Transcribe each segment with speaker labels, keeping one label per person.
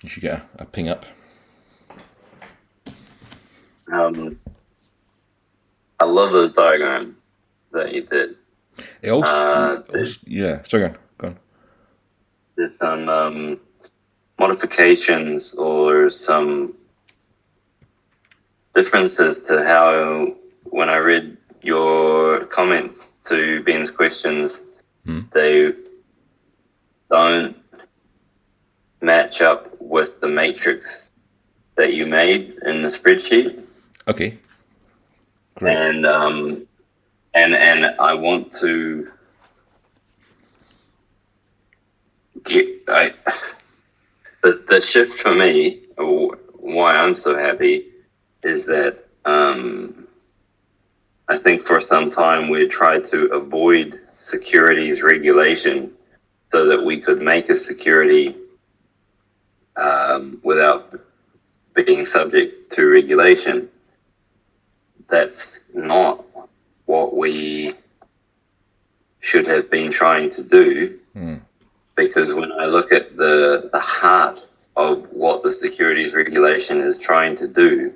Speaker 1: You should get a ping up.
Speaker 2: Um, I love those diagrams that you did.
Speaker 1: It also,
Speaker 2: There's,
Speaker 1: yeah. Sorry, go on.
Speaker 2: there's some modifications or some differences to how, when I read your comments to Ben's questions, they don't match up with the matrix that you made in the spreadsheet.
Speaker 1: Okay, great.
Speaker 2: And I want to get the shift for me, or why I'm so happy, is that I think for some time we tried to avoid securities regulation so that we could make a security without being subject to regulation. That's not what we should have been trying to do, because when I look at the heart of what the securities regulation is trying to do,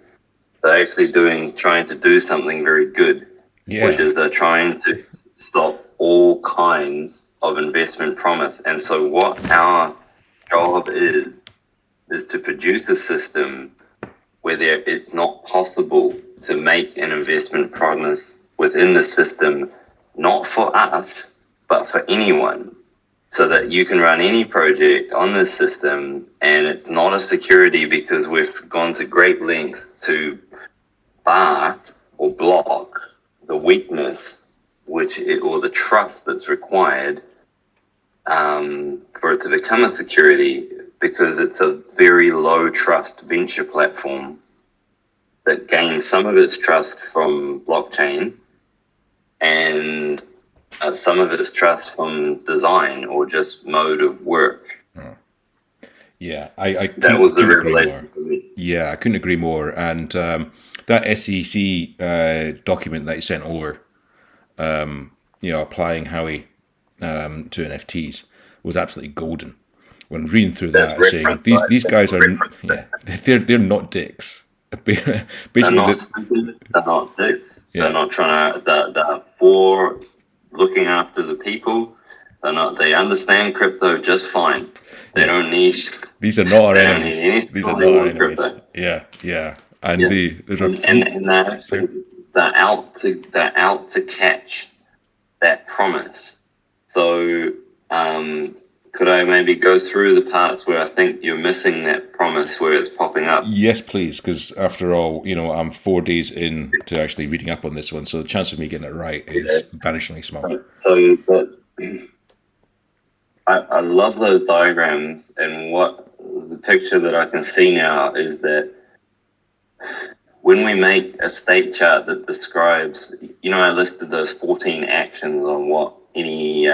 Speaker 2: they're actually trying to do something very good, which
Speaker 1: Yeah,
Speaker 2: is they're trying to stop all kinds of investment promise. And so what our job is to produce a system where it's not possible to make an investment promise within the system, not for us, but for anyone, so that you can run any project on this system and it's not a security because we've gone to great lengths to bar or block the weakness or the trust that's required for it to become a security, because it's a very low trust venture platform that gains some of its trust from blockchain and some of its trust from design or just mode of work.
Speaker 1: yeah. I
Speaker 2: That was the
Speaker 1: couldn't agree more.
Speaker 2: revelation for me.
Speaker 1: Yeah, I couldn't agree more. And that SEC document that you sent over, applying Howey to NFTs was absolutely golden. When reading through
Speaker 2: That's
Speaker 1: that, saying
Speaker 2: reference, right?
Speaker 1: these
Speaker 2: That's
Speaker 1: guys are,
Speaker 2: reference.
Speaker 1: yeah, they're not dicks.
Speaker 2: They're
Speaker 1: Basically,
Speaker 2: not stupid. They're not dicks. They're
Speaker 1: yeah,
Speaker 2: not trying to. They're for looking after the people. They're not. They understand crypto just fine. They
Speaker 1: yeah.
Speaker 2: don't need.
Speaker 1: These are not our
Speaker 2: They don't need
Speaker 1: enemies.
Speaker 2: any
Speaker 1: These are not
Speaker 2: schooling
Speaker 1: our
Speaker 2: on
Speaker 1: enemies.
Speaker 2: crypto.
Speaker 1: Yeah, yeah. And
Speaker 2: Yeah,
Speaker 1: there's a
Speaker 2: and
Speaker 1: few.
Speaker 2: and they're
Speaker 1: Sorry.
Speaker 2: actually they're out to catch that promise. So, could I maybe go through the parts where I think you're missing that promise where it's popping up?
Speaker 1: Yes, please, because after all, I'm 4 days in to actually reading up on this one, so the chance of me getting it right
Speaker 2: Yeah.
Speaker 1: is vanishingly small.
Speaker 2: So, but I love those diagrams, and what the picture that I can see now is that when we make a state chart that describes, I listed those 14 actions on what any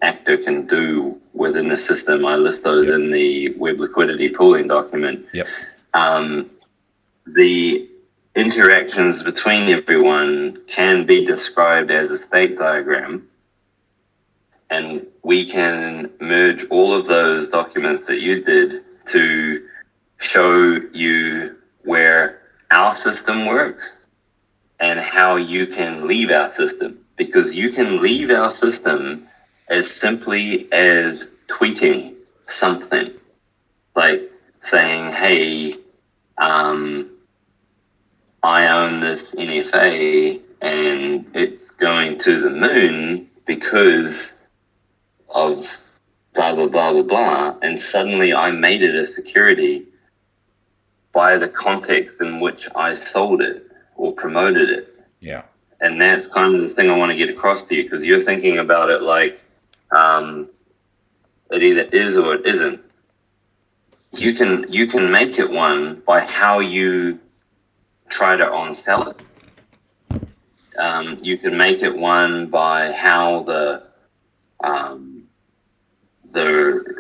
Speaker 2: actor can do within the system. I list those
Speaker 1: Yep.
Speaker 2: in the web liquidity pooling document.
Speaker 1: Yep.
Speaker 2: The interactions between everyone can be described as a state diagram, and we can merge all of those documents that you did to show you where our system works and how you can leave our system. Because you can leave our system as simply as tweeting something, like saying, hey, I own this NFA and it's going to the moon because of blah, blah, blah, blah, blah. And suddenly I made it a security by the context in which I sold it or promoted it.
Speaker 1: Yeah.
Speaker 2: And that's kind of the thing I want to get across to you, because you're thinking about it like it either is or it isn't. You can make it one by how you try to on-sell it. You can make it one by how the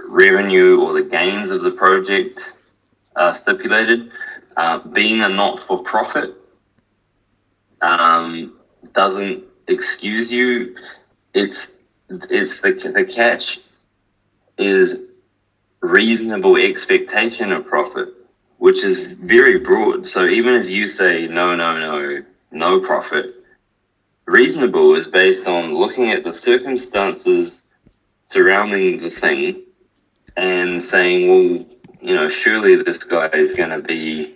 Speaker 2: revenue or the gains of the project are stipulated. Being a not-for-profit doesn't excuse you. It's the catch is reasonable expectation of profit, which is very broad. So even if you say no profit, reasonable is based on looking at the circumstances surrounding the thing and saying, well, surely this guy is going to be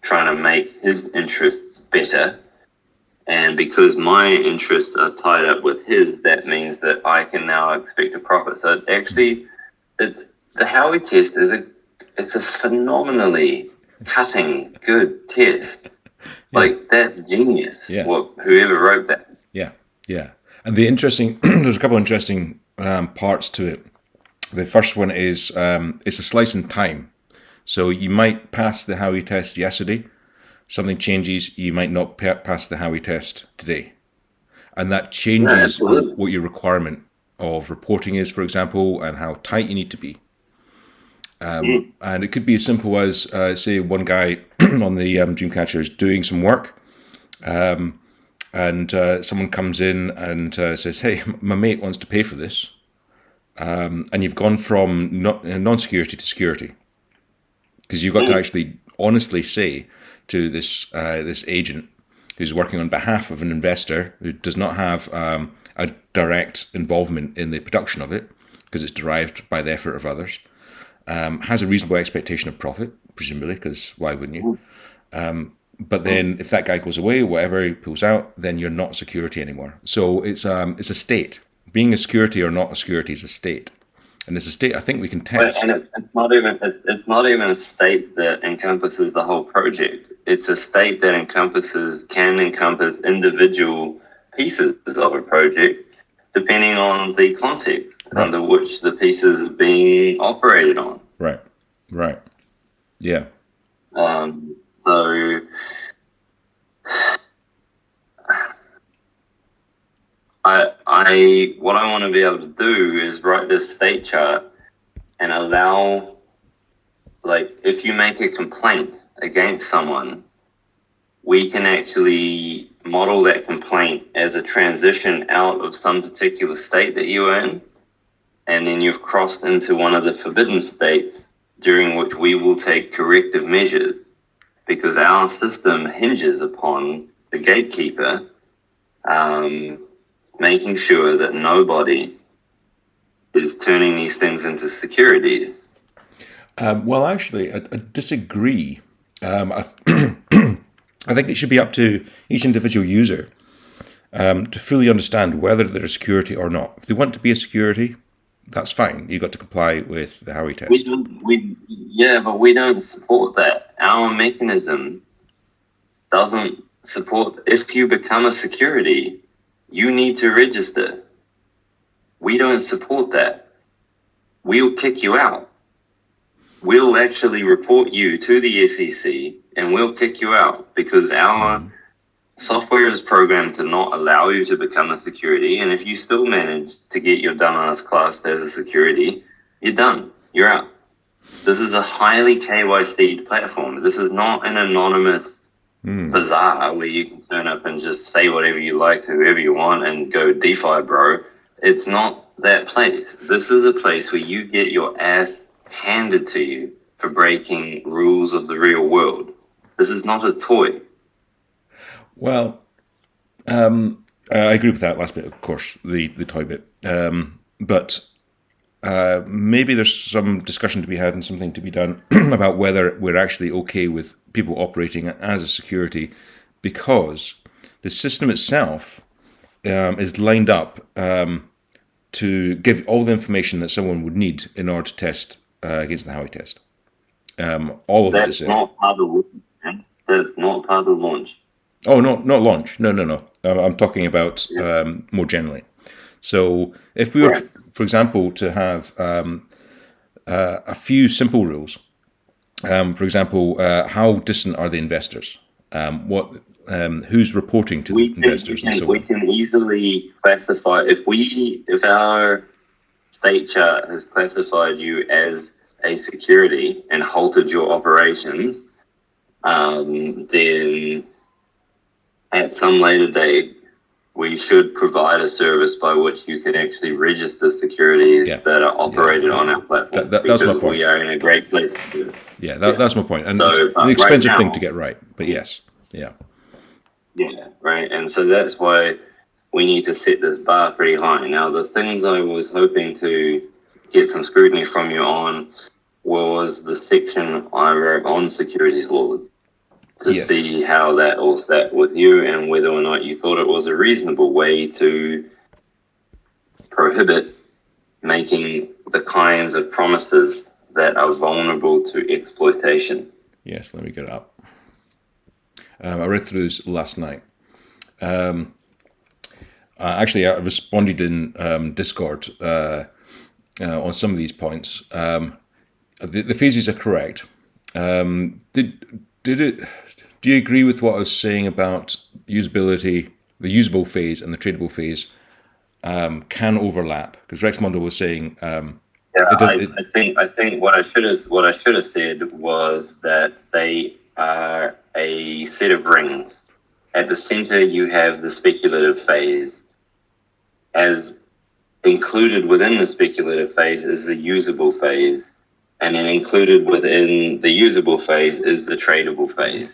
Speaker 2: trying to make his interests better. And because my interests are tied up with his, that means that I can now expect a profit. So it's the Howey test it's a phenomenally cutting good test.
Speaker 1: Yeah.
Speaker 2: Like, that's genius.
Speaker 1: Yeah.
Speaker 2: Whoever wrote that.
Speaker 1: Yeah. And there's a couple of interesting parts to it. The first one is it's a slice in time. So you might pass the Howey test yesterday, something changes, you might not pass the Howey test today. And that changes what your requirement of reporting is, for example, and how tight you need to be. And it could be as simple as, say, one guy on the Dreamcatcher is doing some work, and someone comes in and says, hey, my mate wants to pay for this. And you've gone from non-security to security. Because you've got to actually honestly say to this agent who's working on behalf of an investor who does not have a direct involvement in the production of it, because it's derived by the effort of others, has a reasonable expectation of profit, presumably, because why wouldn't you? But then if that guy goes away, whatever he pulls out, then you're not security anymore. So it's a state. Being a security or not a security is a state. And it's a state I think we can test.
Speaker 2: And it's not even a state that encompasses the whole project. It's a state that can encompass individual pieces of a project, depending on the context under which the pieces are being operated on.
Speaker 1: Right. Yeah.
Speaker 2: So what I want to be able to do is write this state chart and allow, like, if you make a complaint against someone, we can actually model that complaint as a transition out of some particular state that you are in, and then you've crossed into one of the forbidden states during which we will take corrective measures, because our system hinges upon the gatekeeper making sure that nobody is turning these things into securities.
Speaker 1: Well, actually, I disagree. I think it should be up to each individual user to fully understand whether they're a security or not. If they want to be a security, that's fine. You've got to comply with the Howey test.
Speaker 2: But we don't support that. Our mechanism doesn't support. If you become a security, you need to register. We don't support that. We'll kick you out. We'll actually report you to the SEC and we'll kick you out, because our software is programmed to not allow you to become a security. And if you still manage to get your dumbass classed as a security, you're done. You're out. This is a highly KYC'd platform. This is not an anonymous bazaar where you can turn up and just say whatever you like to whoever you want and go DeFi, bro. It's not that place. This is a place where you get your ass handed to you for breaking rules of the real world. This is not a toy.
Speaker 1: Well, I agree with that last bit, of course, the toy bit. But maybe there's some discussion to be had and something to be done about whether we're actually okay with people operating as a security, because the system itself is lined up to give all the information that someone would need in order to test against the Howey test. All of
Speaker 2: That's
Speaker 1: it is
Speaker 2: not part of the launch. That's not part of the launch.
Speaker 1: Oh, no, not launch. No. I'm talking about more generally. So if we were, for example, to have a few simple rules, for example, how distant are the investors? Who's reporting to the investors and so on?
Speaker 2: We can easily classify, if our state chart has classified you as a security and halted your operations, then at some later date, we should provide a service by which you can actually register securities that are operated on our platform.
Speaker 1: That's my point.
Speaker 2: We are in a great place to do it.
Speaker 1: Yeah, that's my point. And
Speaker 2: so,
Speaker 1: it's an expensive thing to get right, but yes. Yeah,
Speaker 2: right. And so that's why we need to set this bar pretty high. Now, the things I was hoping to get some scrutiny from you on was the section I wrote on securities laws, to see how that all sat with you and whether or not you thought it was a reasonable way to prohibit making the kinds of promises that are vulnerable to exploitation.
Speaker 1: Yes, let me get it up. I read through this last night. Actually, I responded in Discord on some of these points. The phases are correct. Do you agree with what I was saying about usability? The usable phase and the tradable phase can overlap, because Rex Mondo was saying.
Speaker 2: I think what I should have said was that they are a set of rings. At the center, you have the speculative phase. As included within the speculative phase is the usable phase, and then included within the usable phase is the tradable phase.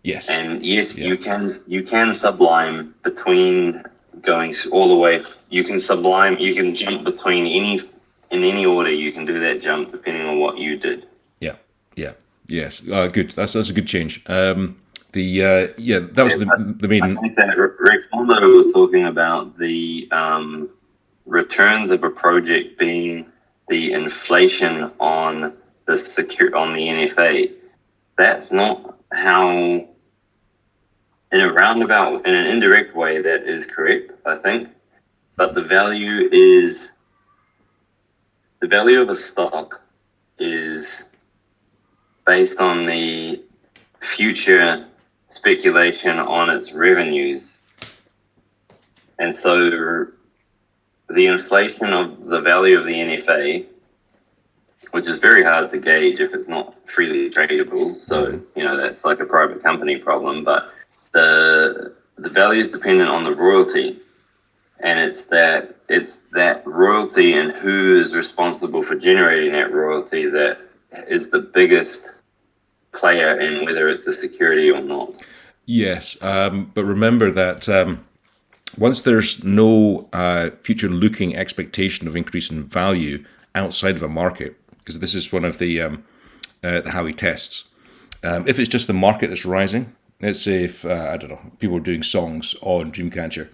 Speaker 1: Yes.
Speaker 2: And yes, you can sublime between going all the way. You can jump between in any order. You can do that jump depending on what you did.
Speaker 1: Yes. Good. That's a good change. That was the main.
Speaker 2: I think that Rex Mondo was talking about the returns of a project being the inflation on the NFA. That's not how. In an indirect way, that is correct, I think. But the value of a stock is based on the future speculation on its revenues. And so the inflation of the value of the NFA, which is very hard to gauge if it's not freely tradable. So, that's like a private company problem, but the value is dependent on the royalty, and it's that royalty and who is responsible for generating that royalty that is the biggest player in whether it's a security or not.
Speaker 1: Yes, but remember that once there's no future-looking expectation of increase in value outside of a market, because this is one of the Howey tests, if it's just the market that's rising. Let's say if, people were doing songs on Dreamcatcher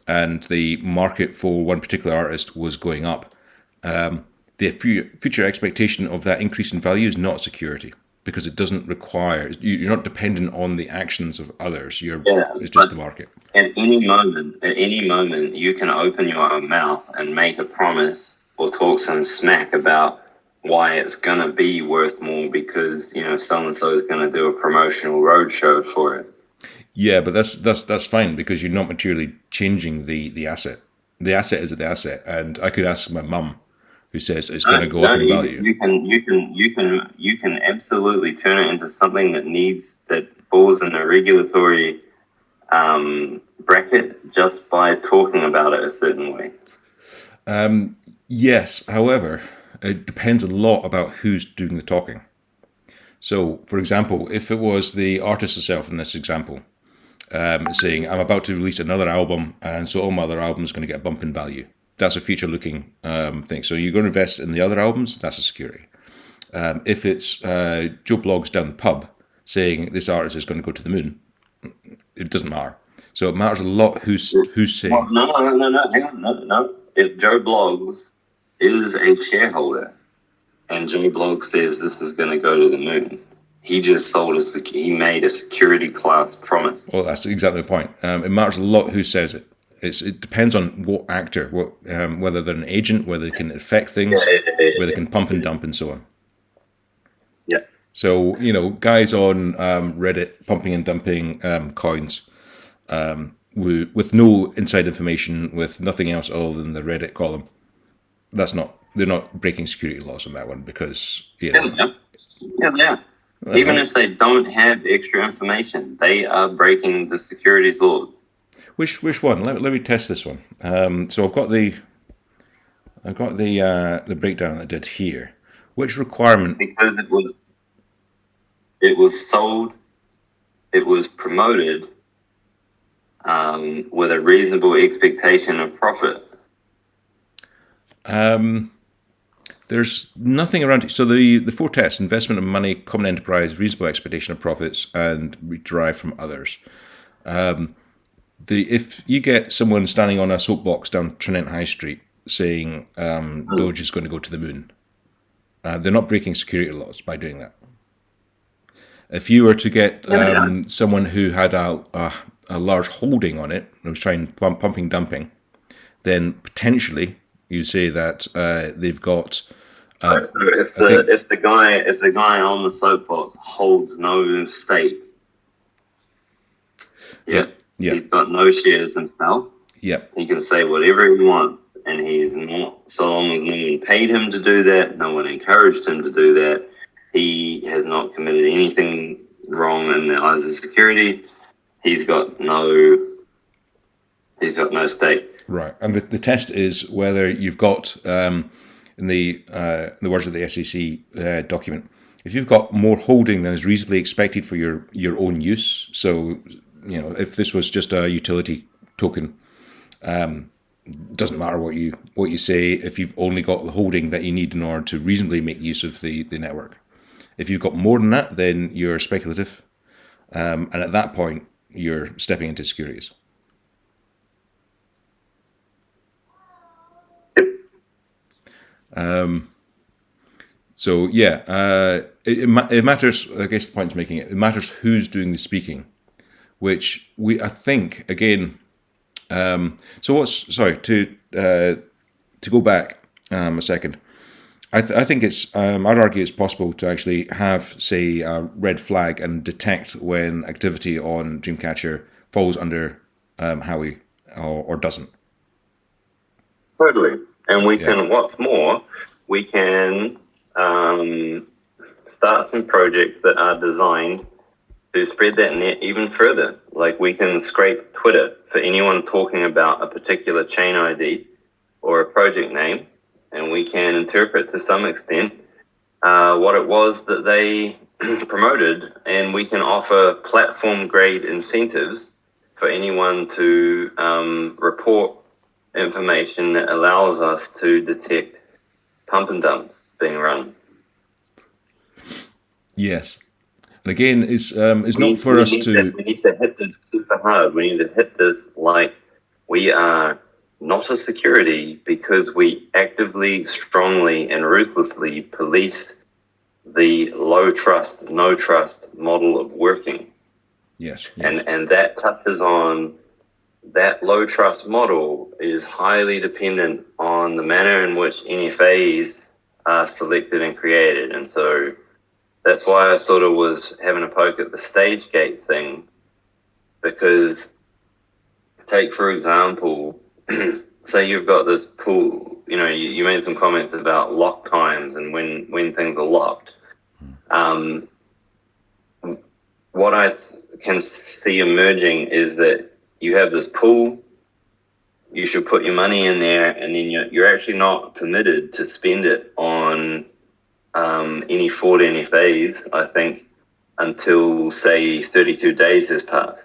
Speaker 1: and the market for one particular artist was going up, the future expectation of that increase in value is not security, because it doesn't require, you're not dependent on the actions of others. It's just the market.
Speaker 2: At any moment, you can open your mouth and make a promise or talk some smack about why it's going to be worth more because, so-and-so is going to do a promotional roadshow for it.
Speaker 1: Yeah, but that's fine, because you're not materially changing the asset. The asset is the asset. And I could ask my mum, who says it's going to go up in value.
Speaker 2: You can absolutely turn it into something that falls in a regulatory bracket just by talking about it a certain way.
Speaker 1: Yes, however, it depends a lot about who's doing the talking. So, for example, if it was the artist herself in this example, saying, I'm about to release another album, and so all my other albums are going to get a bump in value. That's a future-looking thing. So you're going to invest in the other albums, that's a security. If it's Joe Bloggs down the pub saying this artist is going to go to the moon, it doesn't matter. So it matters a lot who's saying.
Speaker 2: Well, no. If Joe Bloggs is a shareholder and Joe Bloggs says this is going to go to the moon, he just he made a security class promise.
Speaker 1: Well, that's exactly the point. It matters a lot who says it. It depends on what actor, whether they're an agent, whether they can affect things, whether they can pump and dump and so on.
Speaker 2: Yeah.
Speaker 1: So, guys on Reddit pumping and dumping coins with no inside information, with nothing else other than the Reddit column, they're not breaking security laws on that one, because,
Speaker 2: Yeah. Even if they don't have extra information, they are breaking the securities laws.
Speaker 1: Which one? Let me test this one. So I've got the breakdown that I did here. Which requirement?
Speaker 2: Because it was sold, it was promoted with a reasonable expectation of profit.
Speaker 1: There's nothing around it. So the four tests: investment of money, common enterprise, reasonable expectation of profits, and we derive from others. If you get someone standing on a soapbox down Trinent High Street saying Doge is going to go to the moon, they're not breaking security laws by doing that. If you were to get someone who had a large holding on it and was trying pumping dumping, then potentially you say that they've got.
Speaker 2: So if the guy on the soapbox holds no stake, he's got no shares himself.
Speaker 1: Yeah,
Speaker 2: he can say whatever he wants, and he's not. So long as no one paid him to do that, no one encouraged him to do that. He has not committed anything wrong in the eyes of security. He's got no stake.
Speaker 1: Right, and the test is whether you've got, in the words of the SEC document, if you've got more holding than is reasonably expected for your own use. So, if this was just a utility token, doesn't matter what you say. If you've only got the holding that you need in order to reasonably make use of the network. If you've got more than that, then you're speculative, and at that point, you're stepping into securities. So yeah, it matters. I guess the point is making it matters who's doing the speaking, which I think again. So to go back a second. I think I'd argue it's possible to actually have, say, a red flag and detect when activity on Dreamcatcher falls under Howey or doesn't.
Speaker 2: Totally. And we can, what's more, we can start some projects that are designed to spread that net even further. Like we can scrape Twitter for anyone talking about a particular chain ID or a project name, and we can interpret to some extent what it was that they promoted, and we can offer platform-grade incentives for anyone to report information that allows us to detect pump and dumps being run.
Speaker 1: Yes. And again, it's not for us to...
Speaker 2: We need to hit this super hard. We need to hit this like we are not a security, because we actively, strongly, and ruthlessly police the low trust, no trust model of working.
Speaker 1: Yes.
Speaker 2: And that touches on that low trust model is highly dependent on the manner in which NFAs are selected and created. And so that's why I sort of was having a poke at the stage gate thing, because take, for example, say you've got this pool, you made some comments about lock times and when things are locked. What I can see emerging is that you have this pool, you should put your money in there, and then you're actually not permitted to spend it on any fraud NFAs, I think, until, say, 32 days has passed.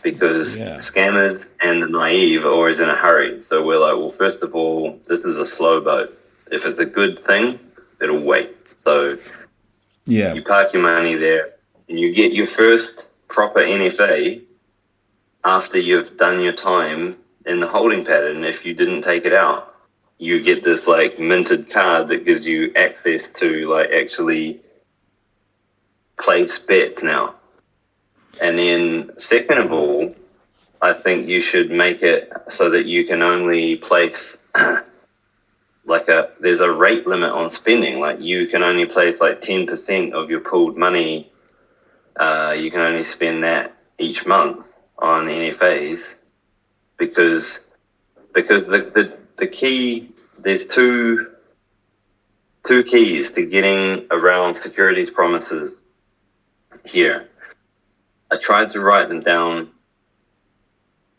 Speaker 2: Because scammers and the naive are always in a hurry. So we're like, well, first of all, this is a slow boat. If it's a good thing, it'll wait. So you park your money there, and you get your first proper NFA after you've done your time in the holding pattern. If you didn't take it out, you get this like minted card that gives you access to like actually place bets now. And then second of all, I think you should make it so that you can only place there's a rate limit on spending. Like you can only place like 10% of your pooled money. You can only spend that each month on NFAs, because the key, there's two keys to getting around securities promises here. I tried to write them down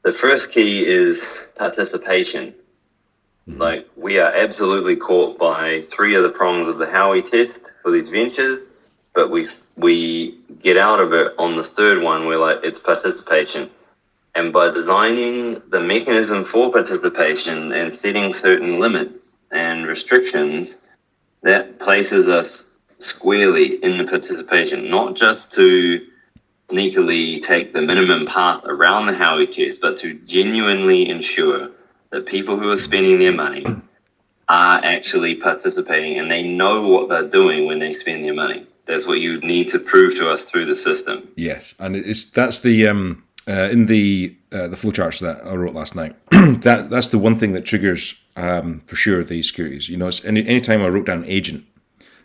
Speaker 2: the first key is participation. Like, we are absolutely caught by 3 of the prongs of the Howey Test for these ventures, but we get out of it on the 3rd one. We're like, it's participation. And by designing the mechanism for participation and setting certain limits and restrictions, that places us squarely in the participation, not just to sneakily take the minimum path around the Howey Test, but to genuinely ensure that people who are spending their money are actually participating, and they know what they're doing when they spend their money. That's what you need to prove to us through the system.
Speaker 1: Yes, and that's the in the flowcharts that I wrote last night. That's the one thing that triggers for sure these securities. You know, it's anytime I wrote down agent,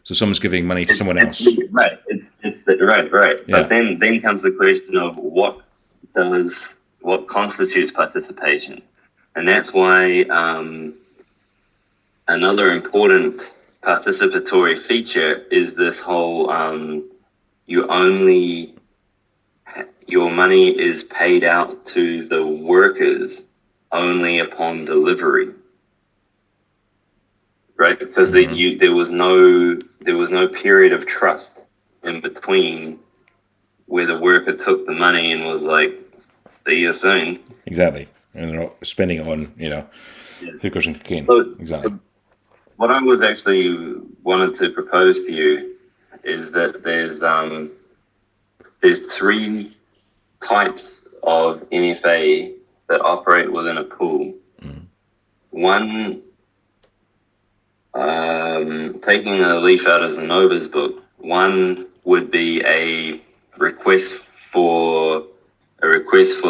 Speaker 1: so someone's giving money to someone else.
Speaker 2: Right. Right.
Speaker 1: Yeah.
Speaker 2: But then comes the question of what constitutes participation. And that's why another important participatory feature is this whole your money is paid out to the workers only upon delivery, right? Because there was no period of trust in between where the worker took the money and was like, "See you soon."
Speaker 1: Exactly. And they're not spending it on, hookers and cocaine.
Speaker 2: So,
Speaker 1: exactly.
Speaker 2: What I was actually wanted to propose to you is that there's 3 types of NFA that operate within a pool. One, taking a leaf out of Zanova's book, one would be a request for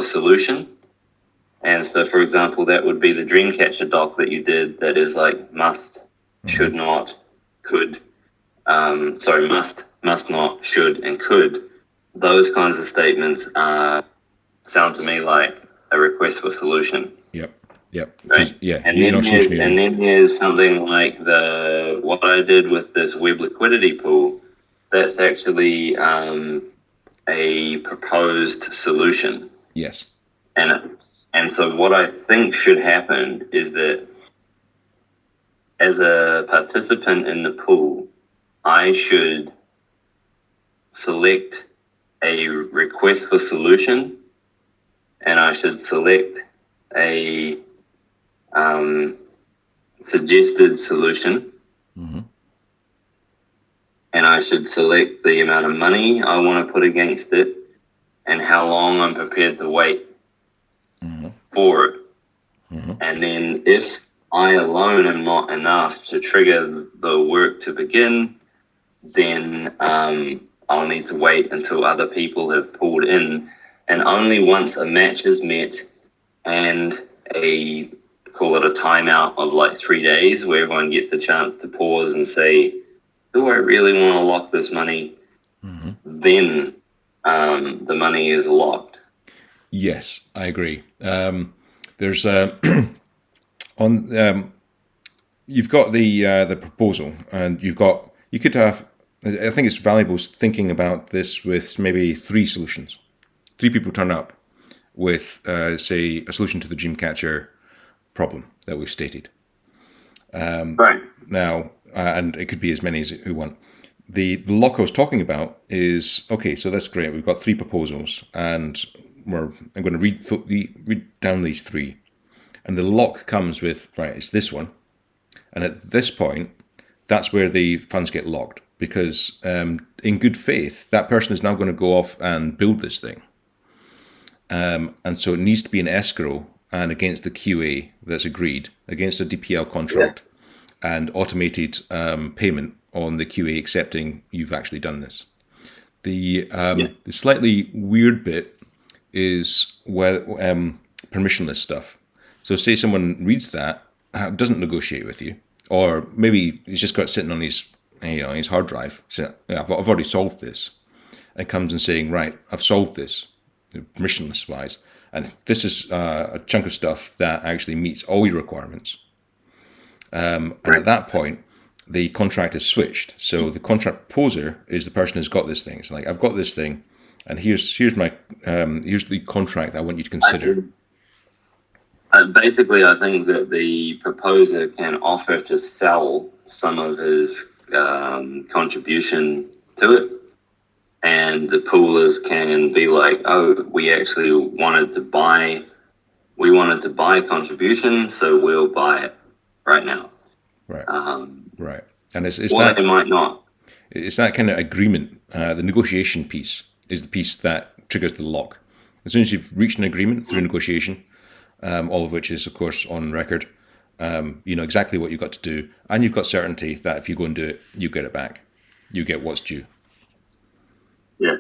Speaker 2: solution. And so, for example, that would be the Dreamcatcher doc that you did that is like must, should not, could, must not, should, and could. Those kinds of statements sound to me like a request for solution.
Speaker 1: Yep.
Speaker 2: Right?
Speaker 1: Yeah.
Speaker 2: And then there's something like what I did with this web liquidity pool. That's actually a proposed solution.
Speaker 1: Yes.
Speaker 2: And so what I think should happen is that as a participant in the pool, I should select a request for solution, and I should select a suggested solution, and I should select the amount of money I want to put against it and how long I'm prepared to wait for it. And then if I alone am not enough to trigger the work to begin, then I'll need to wait until other people have pulled in. And only once a match is met and call it a timeout of like 3 days where everyone gets a chance to pause and say, do I really want to lock this money? Then the money is locked.
Speaker 1: Yes, I agree. There's you've got the proposal, and you could have. I think it's valuable thinking about this with maybe 3 solutions. 3 people turn up with, say, a solution to the Dreamcatcher problem that we've stated.
Speaker 2: Right.
Speaker 1: Now, and it could be as many as who want. The lock I was talking about is, okay, so that's great. We've got 3 proposals, and I'm going to read down these 3. And the lock comes with, right, it's this one. And at this point, that's where the funds get locked. Because in good faith, that person is now going to go off and build this thing. And so it needs to be an escrow and against the QA that's agreed, against a DPL contract, and automated payment on the QA accepting you've actually done this. The slightly weird bit is where permissionless stuff. So say someone reads that, doesn't negotiate with you, or maybe he's just got it sitting on his hard drive. So I've already solved this, and comes and saying, right, I've solved this, permissionless wise, and this is a chunk of stuff that actually meets all your requirements. And at that point, the contract is switched. So the contract proposer is the person who's got this thing. It's like, I've got this thing, and here's my here's the contract I want you to consider.
Speaker 2: Basically, I think that the proposer can offer to sell some of his contribution to it, and the poolers can be like, "Oh, we wanted to buy contribution, so we'll buy it right now."
Speaker 1: Right.
Speaker 2: Um,
Speaker 1: Right. And it's
Speaker 2: or
Speaker 1: that
Speaker 2: they might not.
Speaker 1: it's that kind of agreement. The negotiation piece is the piece that triggers the lock. As soon as you've reached an agreement through negotiation, all of which is, of course, on record, you know exactly what you've got to do, and you've got certainty that if you go and do it, you get it back. You get what's due.
Speaker 2: Yeah.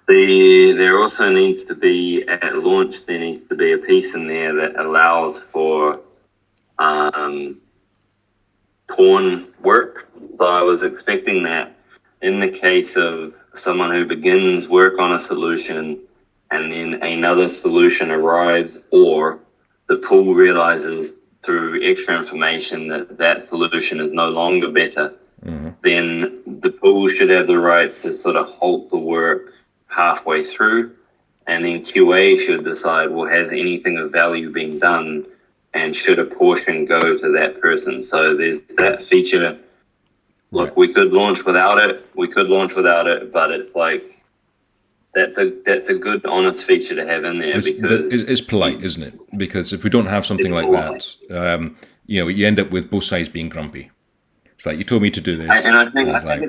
Speaker 2: There also needs to be, at launch, there needs to be a piece in there that allows for pawn work. So I was expecting that in the case of someone who begins work on a solution and then another solution arrives, or the pool realizes through extra information that that solution is no longer better, then the pool should have the right to sort of halt the work halfway through, and then QA should decide, well, has anything of value been done, and should a portion go to that person? So there's that feature. Look,
Speaker 1: Right.
Speaker 2: we could launch without it. But it's like that's a good, honest feature to have in there because
Speaker 1: It's polite, isn't it? Because if we don't have something
Speaker 2: it's
Speaker 1: like
Speaker 2: polite.
Speaker 1: that, you know, you end up with both sides being grumpy. It's like, you told me to do this.
Speaker 2: And I think
Speaker 1: And it's like,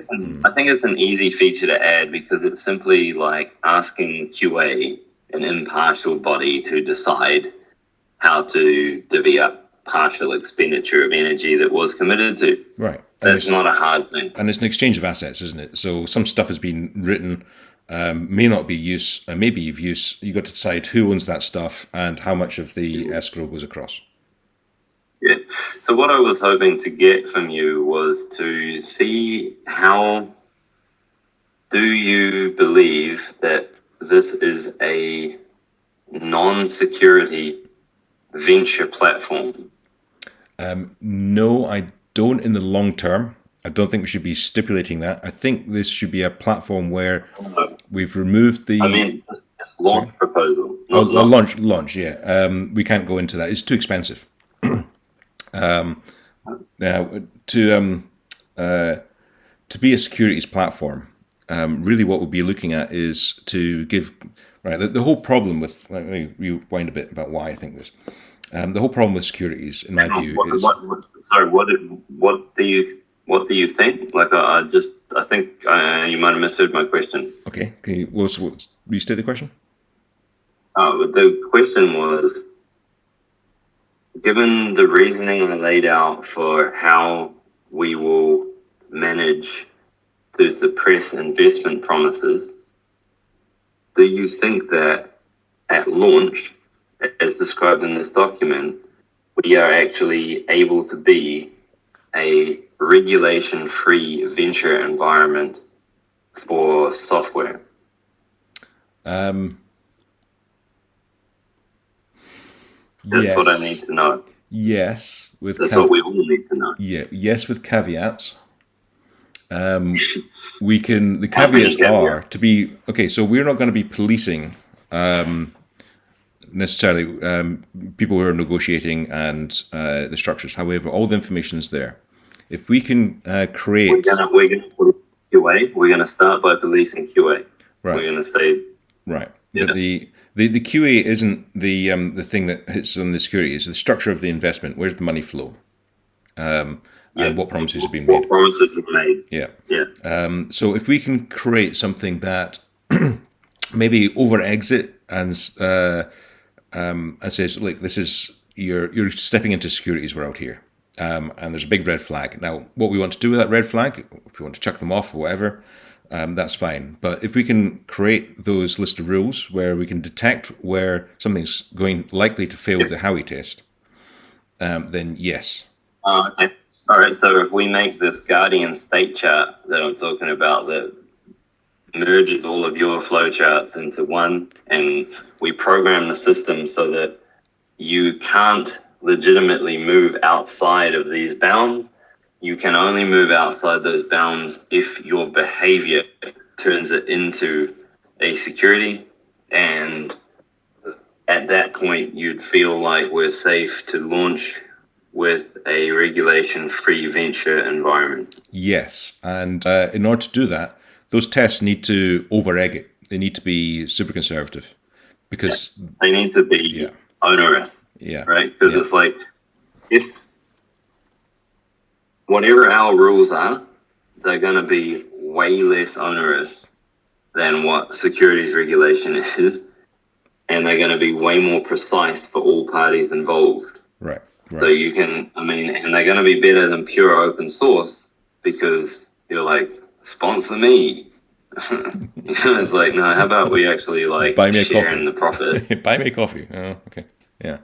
Speaker 2: I think it's an easy feature to add because it's simply like asking QA, an impartial body, to decide how to divvy up partial expenditure of energy that was committed to.
Speaker 1: right.
Speaker 2: That's not a hard thing.
Speaker 1: And it's an exchange of assets, isn't it? So some stuff has been written, may not be use, maybe of use. You got to decide who owns that stuff and how much of the escrow goes across.
Speaker 2: Yeah. So what I was hoping to get from you was to see, how do you believe that this is a non-security venture platform?
Speaker 1: No, I don't in the long term. I don't think we should be stipulating that. I think this should be a platform where we've removed the
Speaker 2: I mean, this launch proposal,
Speaker 1: launch. Yeah, we can't go into that. It's too expensive. Now, to be a securities platform, really what we'll be looking at is to give, right, the whole problem with, let me rewind a bit about why I think this. The whole problem with securities, in my view, is
Speaker 2: sorry, what do you think? Like, I think you might have misheard my question.
Speaker 1: okay. Can you restate the question?
Speaker 2: The question was, given the reasoning I laid out for how we will manage to suppress investment promises, do you think that at launch, as described in this document, we are actually able to be a regulation-free venture environment for software? That's what I need to know.
Speaker 1: Yes, with
Speaker 2: That's what we all need to know.
Speaker 1: yes, with caveats. We can. The caveats are to be okay. So we're not going to be policing necessarily people who are negotiating and the structures. However, all the information is there. If we can create,
Speaker 2: we're gonna put QA. We're gonna start by policing QA.
Speaker 1: right,
Speaker 2: We're gonna say
Speaker 1: right,
Speaker 2: yeah.
Speaker 1: but the QA isn't the thing that hits on the security. It's the structure of the investment. Where's the money flow? And what promises have been made.
Speaker 2: What promises have been made?
Speaker 1: Yeah.
Speaker 2: Yeah.
Speaker 1: So if we can create something that maybe over exit and says, look, this is you're stepping into securities. We're out here, and there's a big red flag. Now, what we want to do with that red flag, if we want to chuck them off or whatever, that's fine. But if we can create those list of rules where we can detect where something's going likely to fail with the Howey test, then yes.
Speaker 2: Okay. All right. So if we make this guardian state chart that I'm talking about, that merges all of your flowcharts into one, and we program the system so that you can't legitimately move outside of these bounds. You can only move outside those bounds if your behavior turns it into a security, and at that point, you'd feel like we're safe to launch with a regulation-free venture environment.
Speaker 1: Yes, and in order to do that, those tests need to over-egg it. They need to be super conservative because
Speaker 2: they need to be onerous, right? Because it's like, if whatever our rules are, they're going to be way less onerous than what securities regulation is, and they're going to be way more precise for all parties involved.
Speaker 1: Right.
Speaker 2: So you can, and they're going to be better than pure open source because you're like, sponsor me. It's like, no, how about we actually like
Speaker 1: buy me a
Speaker 2: share
Speaker 1: coffee.
Speaker 2: in the profit?
Speaker 1: Buy me a coffee. Oh, okay. Yeah.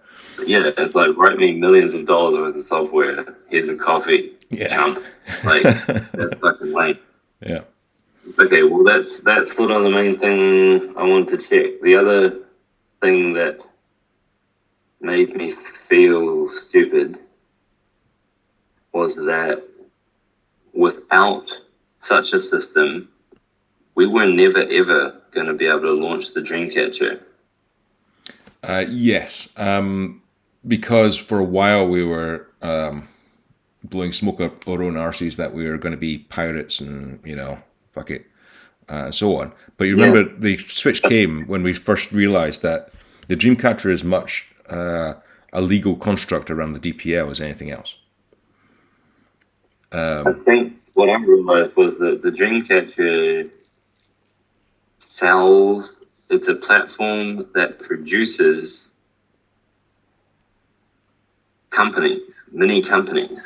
Speaker 2: Yeah, it's like, write me millions of dollars worth of software. Here's a coffee. Chump. Like, that's fucking lame.
Speaker 1: Yeah.
Speaker 2: Okay, well, that's sort of the main thing I wanted to check. The other thing that made me feel stupid was that without such a system, we were never ever going to be able to launch the Dreamcatcher.
Speaker 1: Yes, because for a while we were blowing smoke up our own arses that we were going to be pirates and, fuck it, and so on. But you remember the switch came when we first realized that the Dreamcatcher is much a legal construct around the DPL as anything else.
Speaker 2: I think what I realized was that the Dreamcatcher sells, it's a platform that produces companies, mini companies,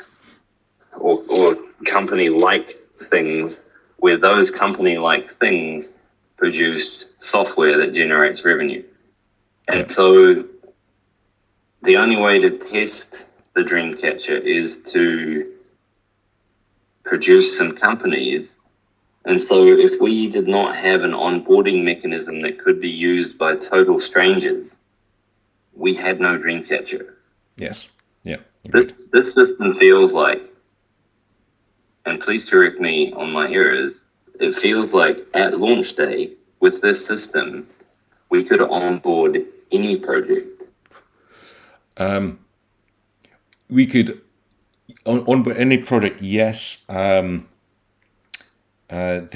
Speaker 2: or company-like things, where those company-like things produce software that generates revenue. And so the only way to test the Dreamcatcher is to produce some companies. And so if we did not have an onboarding mechanism that could be used by total strangers, we had no Dreamcatcher.
Speaker 1: Yes. Yeah.
Speaker 2: This system feels like, and please correct me on my errors, it feels like at launch day with this system, we could onboard any project.
Speaker 1: We could onboard any project, yes. The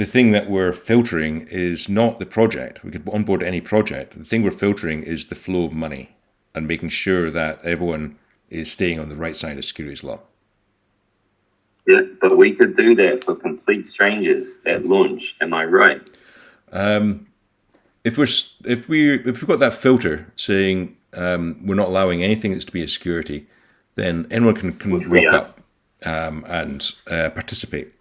Speaker 1: thing that we're filtering is not the project. We could onboard any project. The thing we're filtering is the flow of money and making sure that everyone is staying on the right side of securities law.
Speaker 2: Yeah, but we could do that for complete strangers at launch. Am I right?
Speaker 1: If we've got that filter saying we're not allowing anything that's to be a security, then anyone can rock up and participate.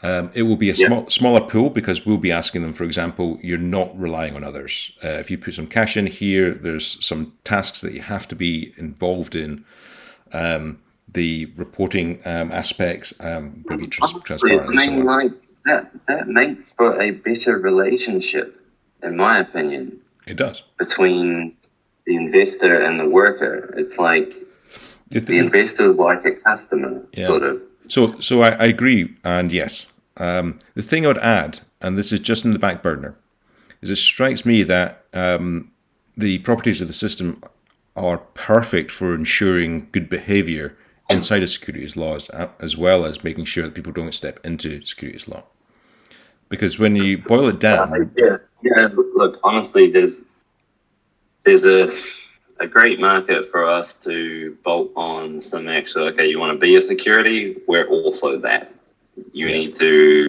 Speaker 1: It will be a smaller pool because we'll be asking them, for example, you're not relying on others. If you put some cash in here, there's some tasks that you have to be involved in. The reporting aspects, going to be transparent and so on.
Speaker 2: Like that makes for a better relationship, in my opinion.
Speaker 1: It does.
Speaker 2: Between the investor and the worker. It's like the investor is like a customer, sort of.
Speaker 1: So I agree, and yes. The thing I would add, and this is just in the back burner, is it strikes me that the properties of the system are perfect for ensuring good behavior inside of securities laws, as well as making sure that people don't step into securities law. Because when you boil it down...
Speaker 2: Look, honestly, there's a great market for us to bolt on some extra, okay, you want to be a security, we're also that. You need to,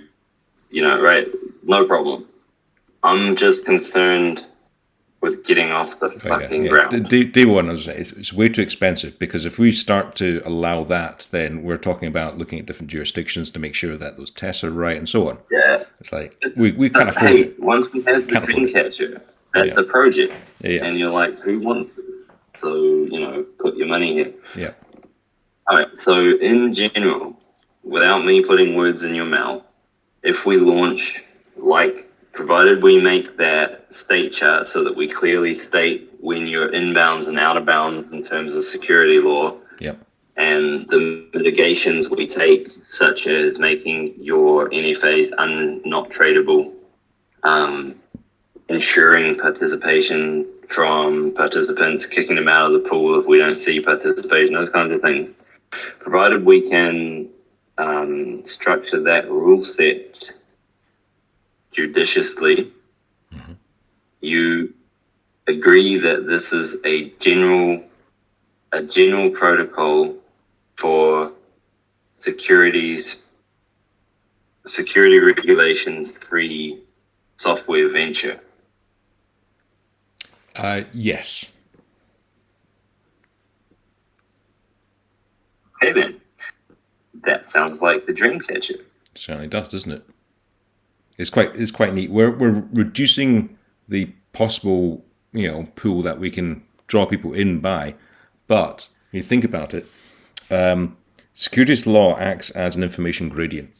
Speaker 2: right, no problem. I'm just concerned with getting off the fucking ground.
Speaker 1: Day one, as I say, it's way too expensive, because if we start to allow that, then we're talking about looking at different jurisdictions to make sure that those tests are right and so on.
Speaker 2: Yeah.
Speaker 1: It's like, we can't afford it.
Speaker 2: Once we have the Dreamcatcher, that's the project. And you're like, who wants this? So, put your money here.
Speaker 1: Yeah.
Speaker 2: All right. So in general, without me putting words in your mouth, if we launch, provided we make that state chart so that we clearly state when you're inbounds and out of bounds in terms of security law, and the mitigations we take, such as making your NFAs not tradable, ensuring participation from participants, kicking them out of the pool if we don't see participation, those kinds of things. Provided we can structure that rule set judiciously, you agree that this is a general protocol for security regulations free software venture.
Speaker 1: Yes.
Speaker 2: Okay then. That sounds like the Dreamcatcher.
Speaker 1: Certainly does, doesn't it? It's quite neat. We're reducing the possible pool that we can draw people in by, but when you think about it, securities law acts as an information gradient.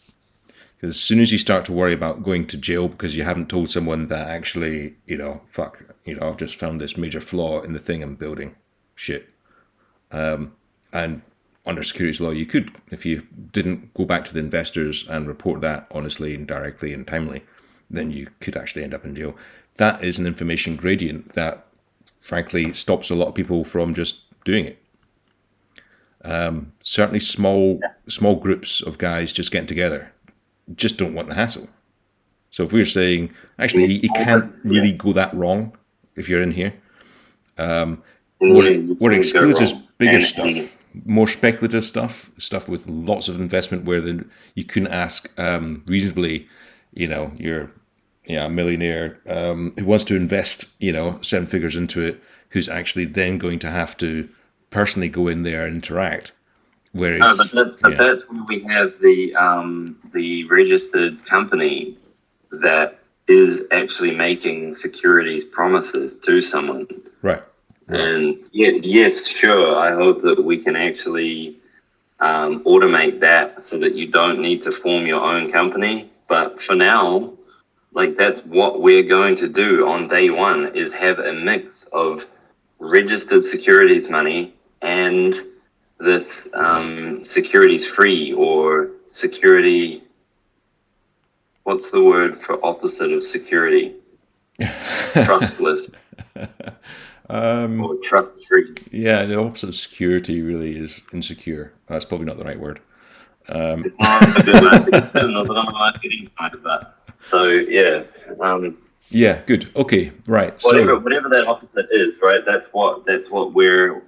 Speaker 1: Because as soon as you start to worry about going to jail because you haven't told someone that actually, I've just found this major flaw in the thing I'm building, shit. And under securities law, you could, if you didn't go back to the investors and report that honestly and directly and timely, then you could actually end up in jail. That is an information gradient that, frankly, stops a lot of people from just doing it. Certainly small groups of guys just getting together just don't want the hassle. So if we're saying, actually, you can't really go that wrong if you're in here, what excludes bigger stuff, more speculative stuff with lots of investment where you couldn't ask reasonably, you're a millionaire who wants to invest, 7 figures into it, who's actually then going to have to personally go in there and interact. Whereas,
Speaker 2: that's where we have the registered company that is actually making securities promises to someone.
Speaker 1: Right.
Speaker 2: And yes, sure. I hope that we can actually automate that so that you don't need to form your own company. But for now, that's what we're going to do on day one, is have a mix of registered securities money and this securities free or security. What's the word for opposite of security? Trustless. Or trust free.
Speaker 1: Yeah, the opposite of security really is insecure. That's probably not the right word.
Speaker 2: It's not a good marketing kind of that. So yeah.
Speaker 1: Yeah, good. Okay, right.
Speaker 2: Whatever that opposite is, right? That's what we're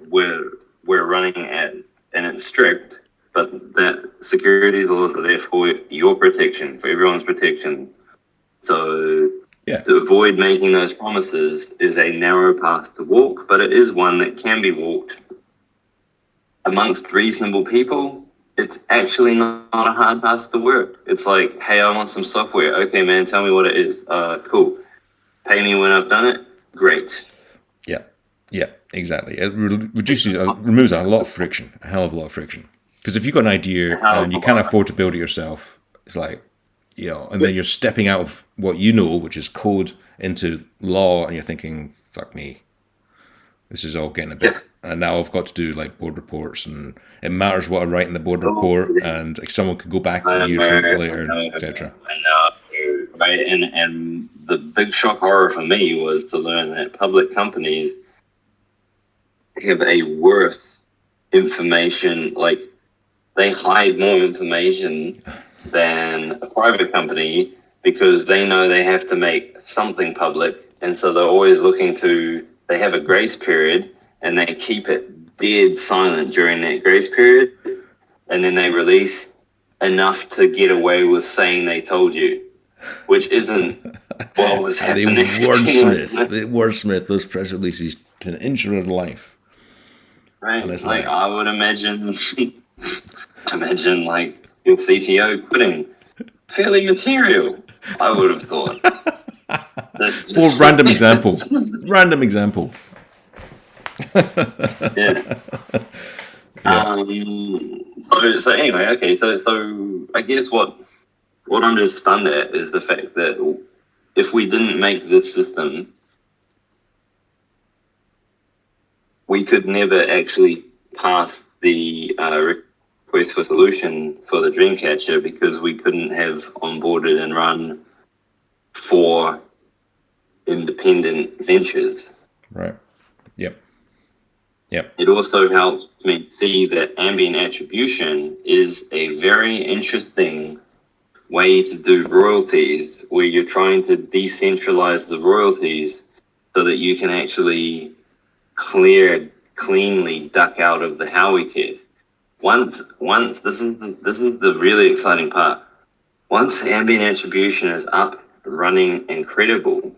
Speaker 2: running as, and it's strict. But that securities laws are there for your protection, for everyone's protection. So to avoid making those promises is a narrow path to walk, but it is one that can be walked amongst reasonable people. It's actually not a hard path to work. It's like, hey, I want some software. Okay, man, tell me what it is. Cool. Pay me when I've done it. Great.
Speaker 1: Yeah, exactly. It removes a lot of friction, a hell of a lot of friction. Because if you've got an idea and you can't afford to build it yourself, it's like, and then you're stepping out of what you know, which is code, into law, and you're thinking, fuck me, this is all getting a bit. And now I've got to do board reports, and it matters what I write in the board report, and someone could go back a year later, etc.
Speaker 2: Right, and the big shock horror for me was to learn that public companies have a worse information, they hide more information than a private company because they know they have to make something public, and so they're always they have a grace period, and they keep it dead silent during that grace period, and then they release enough to get away with saying they told you, which isn't what was happening.
Speaker 1: They wordsmith those press releases to an inch of life.
Speaker 2: Right, I would imagine your CTO putting fairly material, I would have thought.
Speaker 1: For random example. Random example.
Speaker 2: Yeah. So anyway, okay, so I guess what I'm just stunned at is the fact that if we didn't make this system, we could never actually pass the request for solution for the Dreamcatcher because we couldn't have onboarded and run 4 independent ventures.
Speaker 1: Right. Yep. Yep.
Speaker 2: It also helps me see that ambient attribution is a very interesting way to do royalties, where you're trying to decentralize the royalties so that you can actually cleanly duck out of the Howey test. Once this is the really exciting part. Once ambient attribution is up, running, and credible,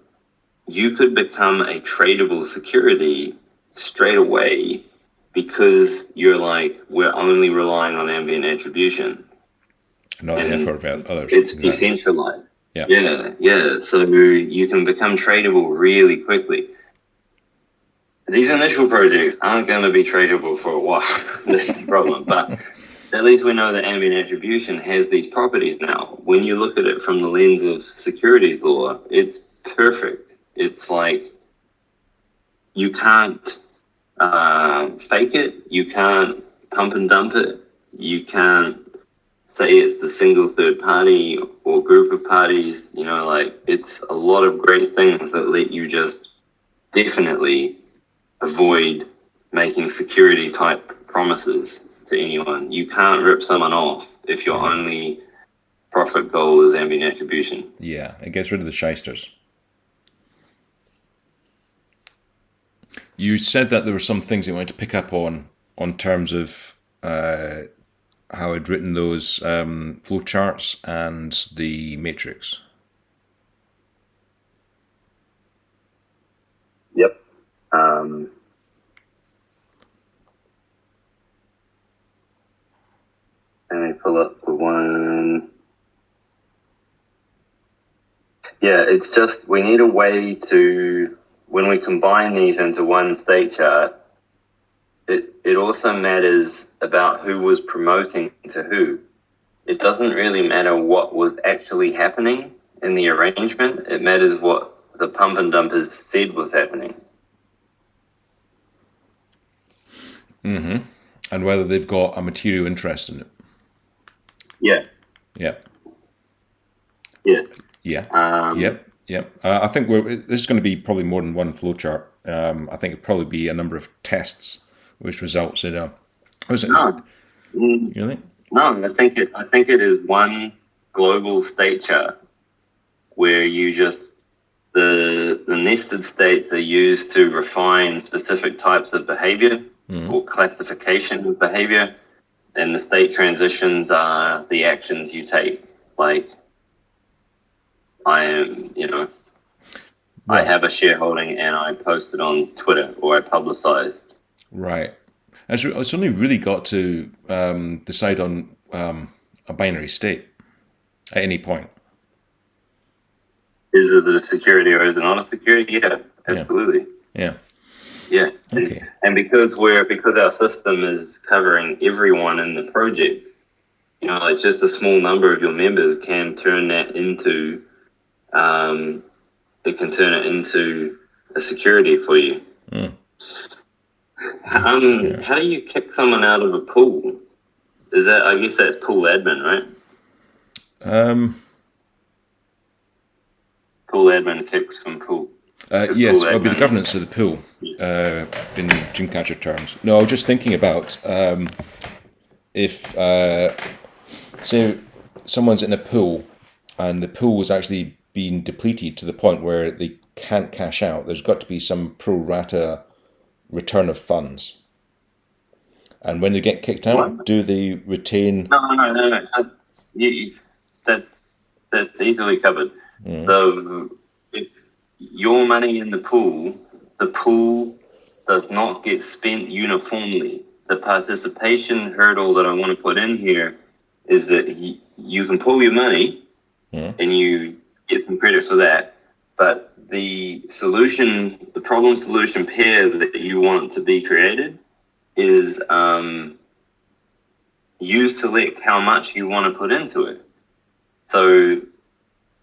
Speaker 2: you could become a tradable security straight away, because you're like, we're only relying on ambient attribution.
Speaker 1: Not the effort of others.
Speaker 2: It's
Speaker 1: Exactly.
Speaker 2: decentralized.
Speaker 1: Yeah.
Speaker 2: Yeah. So you can become tradable really quickly. These initial projects aren't going to be tradable for a while. That's the problem. But at least we know that ambient attribution has these properties now. When you look at it from the lens of securities law, it's perfect. It's like, you can't fake it. You can't pump and dump it. You can't say it's a single third party or group of parties. Like, it's a lot of great things that let you just definitely avoid making security type promises to anyone. You can't rip someone off if your only profit goal is ambient attribution.
Speaker 1: Yeah, it gets rid of the shysters. You said that there were some things you wanted to pick up on terms of how I'd written those flow charts and the matrix.
Speaker 2: Yep. Let me pull up the one. Yeah, it's just, we need a way to, when we combine these into one state chart, it also matters about who was promoting to who. It doesn't really matter what was actually happening in the arrangement. It matters what the pump and dumpers said was happening.
Speaker 1: Mm-hmm. And whether they've got a material interest in it.
Speaker 2: Yeah.
Speaker 1: Yep.
Speaker 2: Yeah.
Speaker 1: Yeah. Yep. I think this is going to be probably more than one flowchart. I think it'll probably be a number of tests, which results in a. Was it?
Speaker 2: No.
Speaker 1: You think?
Speaker 2: No, I think it is one global state chart where you just, the nested states are used to refine specific types of behavior or classification of behavior, and the state transitions are the actions you take. Like, I am, I have a shareholding and I post it on Twitter, or I publicized.
Speaker 1: Right. It's only really got to decide on a binary state at any point.
Speaker 2: Is it a security or is it not a security? Yeah, absolutely.
Speaker 1: Yeah.
Speaker 2: Yeah.
Speaker 1: Okay.
Speaker 2: And because our system is covering everyone in the project, like, just a small number of your members can turn that into, it can turn it into a security for you. How do you kick someone out of a pool? I guess that's pool admin, right? Pool admin kicks from pool.
Speaker 1: Yes, it'll be the governance of the pool in Dreamcatcher terms. No, I was just thinking about if, say, someone's in a pool and the pool is actually being depleted to the point where they can't cash out, there's got to be some pro rata return of funds. And when they get kicked out, do they retain?
Speaker 2: No. That's easily covered. So if your money in the pool does not get spent uniformly. The participation hurdle that I want to put in here is that you can pool your money and you get some credit for that, but the problem solution pair that you want to be created is you select how much you want to put into it. So,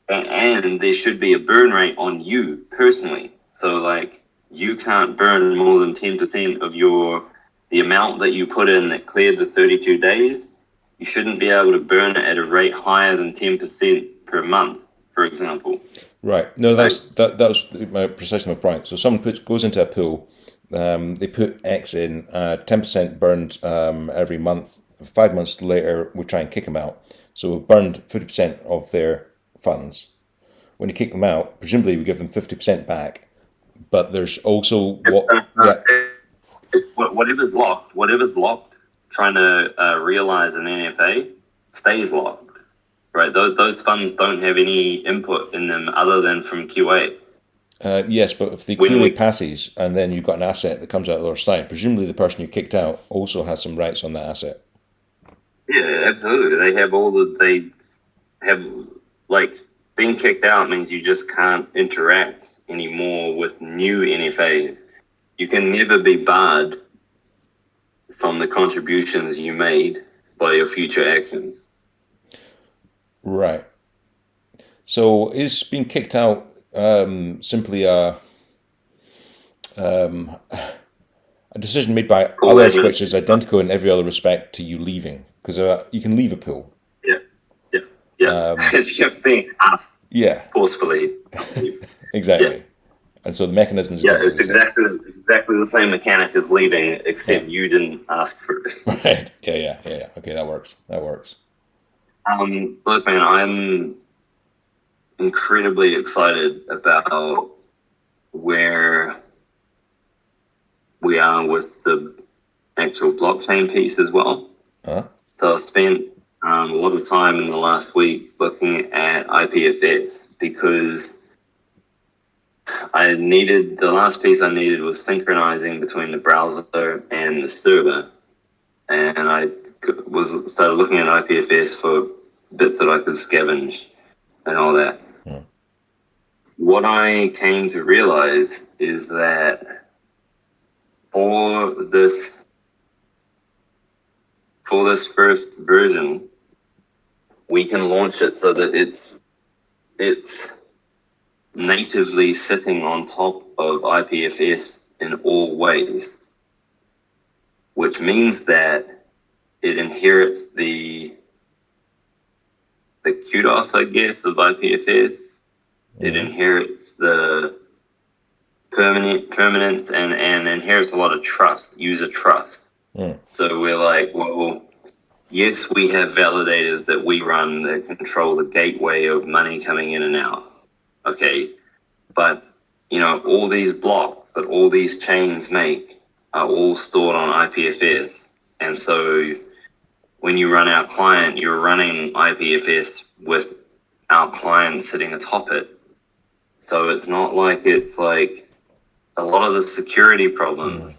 Speaker 2: and there should be a burn rate on you personally. So, like, you can't burn more than 10% of the amount that you put in that cleared the 32 days. You shouldn't be able to burn it at a rate higher than 10% per month
Speaker 1: Right.
Speaker 2: example.
Speaker 1: Right. No, that was precisely my point. So someone goes into a pool, they put X in, 10% burned every month. 5 months later, we try and kick them out. So we've burned 50% of their funds. When you kick them out, presumably we give them 50% back. But there's also yeah.
Speaker 2: Whatever's locked, trying to realize an NFA stays locked. Right, those funds don't have any input in them other than from QA.
Speaker 1: Yes, but if the QA passes and then you've got an asset that comes out the other side, presumably the person you kicked out also has some rights on that asset.
Speaker 2: Yeah, absolutely. They have, like, being kicked out means you just can't interact anymore with new NFAs. You can never be barred from the contributions you made by your future actions.
Speaker 1: Right. So is being kicked out simply a decision made by others which is identical in every other respect to you leaving? Because you can leave a pool.
Speaker 2: Yeah. It's just being asked forcefully.
Speaker 1: Exactly. Yeah. And so the mechanism is
Speaker 2: it's exactly the same mechanic as leaving, except you didn't ask for it.
Speaker 1: Right. Yeah. Okay, that works.
Speaker 2: Look, man, I'm incredibly excited about where we are with the actual blockchain piece as well. So I spent a lot of time in the last week looking at IPFS because the last piece I needed was synchronizing between the browser and the server. And I started looking at IPFS for bits that I could scavenge and all that. What I came to realize is that for this first version, we can launch it so that it's natively sitting on top of IPFS in all ways, which means that it inherits the kudos, I guess, of IPFS. It inherits the permanence and inherits a lot of trust, user trust. So we're like, well, yes, we have validators that we run that control the gateway of money coming in and out. Okay, but all these blocks that all these chains make are all stored on IPFS, and so when you run our client, you're running IPFS with our client sitting atop it. So it's not like it's like a lot of the security problems.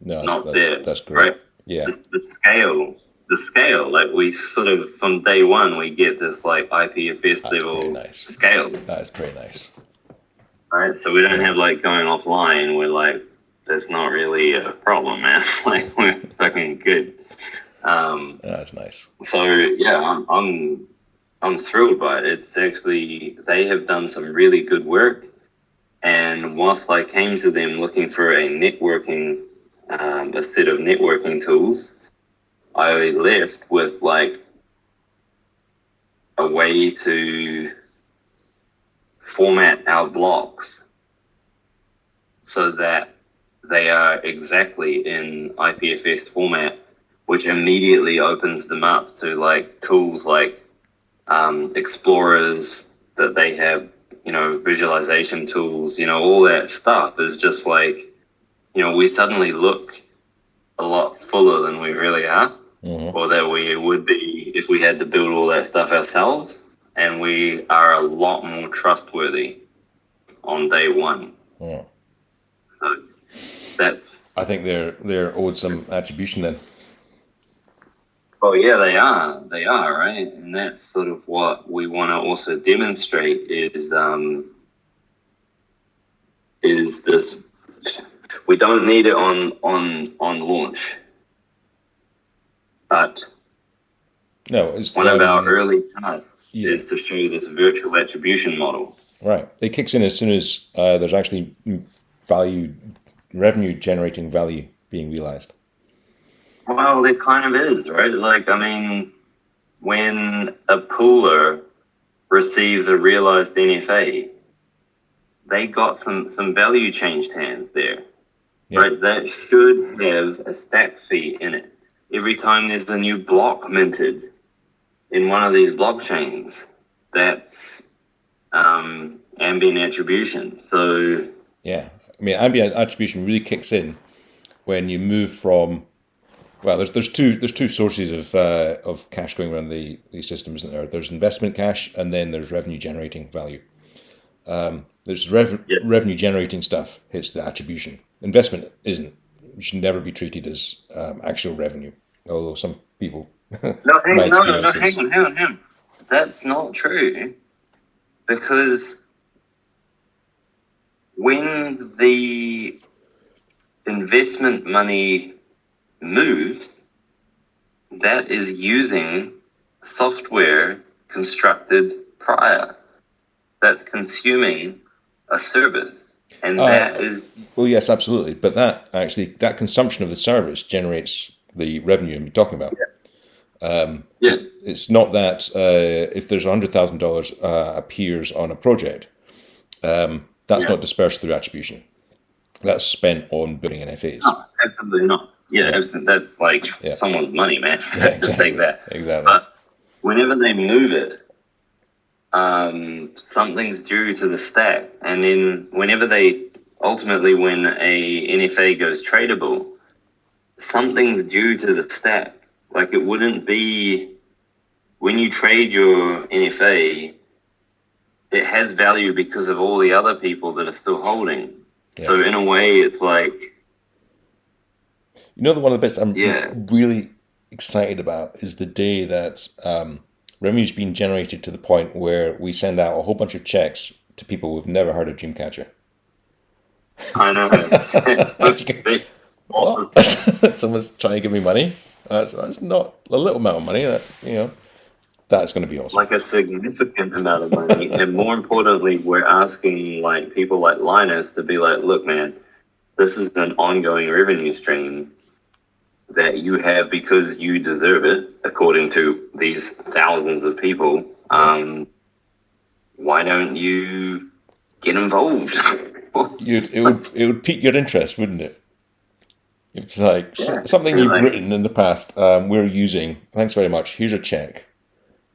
Speaker 2: That's great. Right?
Speaker 1: Yeah.
Speaker 2: The scale, like we sort of from day one we get this like IPFS level scale.
Speaker 1: That is pretty nice.
Speaker 2: Right, so we don't have like going offline. We're like, that's not really a problem, man. Like we're fucking good.
Speaker 1: That's nice.
Speaker 2: So yeah, I'm thrilled by it. It's actually, they have done some really good work. And whilst I came to them looking for a set of networking tools, I left with like a way to format our blocks so that they are exactly in IPFS format, which immediately opens them up to like tools like explorers that they have, visualization tools, all that stuff is just like, we suddenly look a lot fuller than we really are, or that we would be if we had to build all that stuff ourselves, and we are a lot more trustworthy on day one. So that's.
Speaker 1: I think they're owed some attribution then.
Speaker 2: Oh yeah, they are, right? And that's sort of what we want to also demonstrate is this. We don't need it on launch, but
Speaker 1: it's
Speaker 2: one of our early tasks is to show this virtual attribution model.
Speaker 1: Right, it kicks in as soon as there's actually revenue generating value being realized.
Speaker 2: Well, it kind of is, right? Like, I mean, when a pooler receives a realized NFA, they got some value changed hands there,
Speaker 1: Yeah.
Speaker 2: right? That should have a stack fee in it. Every time there's a new block minted in one of these blockchains, that's ambient attribution. So
Speaker 1: Yeah. I mean, ambient attribution really kicks in when you move from, well, there's two sources of cash going around the system, isn't there? There's investment cash, and then there's revenue generating value. There's revenue generating stuff hits the attribution. Investment isn't. It should never be treated as actual revenue, although some people
Speaker 2: no,
Speaker 1: my
Speaker 2: hang, no, no, no,
Speaker 1: experiences.
Speaker 2: hang on. That's not true, because when the investment money moves, that is using software constructed prior. That's consuming a service. And that is...
Speaker 1: Well, yes, absolutely. But that consumption of the service generates the revenue I'm talking about.
Speaker 2: Yeah.
Speaker 1: It's not that if there's $100,000 appears on a project, that's not dispersed through attribution. That's spent on building NFAs.
Speaker 2: No, absolutely not. Yeah. That's like someone's money, man.
Speaker 1: Exactly.
Speaker 2: Just take that.
Speaker 1: Exactly.
Speaker 2: But whenever they move it, something's due to the stack. And then whenever when a NFA goes tradable, something's due to the stack. Like, it wouldn't be, when you trade your NFA, it has value because of all the other people that are still holding. Yeah. So in a way, it's like...
Speaker 1: You know, one of the bits I'm really excited about is the day that revenue's been generated to the point where we send out a whole bunch of checks to people who've never heard of Dreamcatcher.
Speaker 2: I know.
Speaker 1: Someone's trying to give me money. That's not a little amount of money. That's going to be awesome.
Speaker 2: Like a significant amount of money. And more importantly, we're asking like people like Linus to be like, look, man, this is an ongoing revenue stream that you have because you deserve it, according to these thousands of people. Why don't you get involved?
Speaker 1: It would pique your interest, wouldn't it? It's like something you've written in the past. We're using. Thanks very much. Here's a check.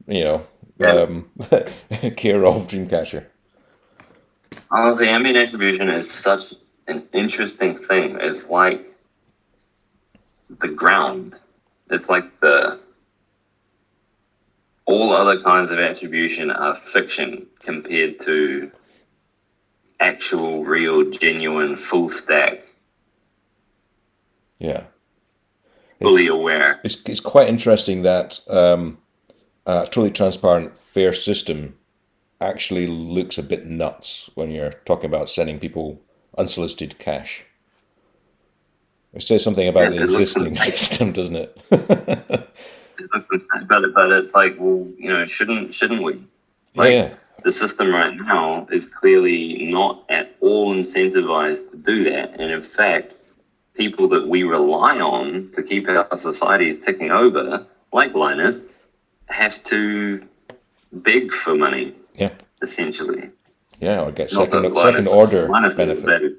Speaker 1: Care of Dreamcatcher.
Speaker 2: Honestly, ambient attribution is such an interesting thing. It's like the ground. It's like all other kinds of attribution are fiction compared to actual, real, genuine, full stack.
Speaker 1: Yeah.
Speaker 2: Fully aware.
Speaker 1: It's quite interesting that a totally transparent, fair system actually looks a bit nuts when you're talking about sending people unsolicited cash. It says something about the existing system, doesn't it?
Speaker 2: But it's like, well, shouldn't we? Like, the system right now is clearly not at all incentivized to do that. And in fact, people that we rely on to keep our societies ticking over, like Linus, have to beg for money. Yeah. Essentially.
Speaker 1: Yeah, or get second order benefit.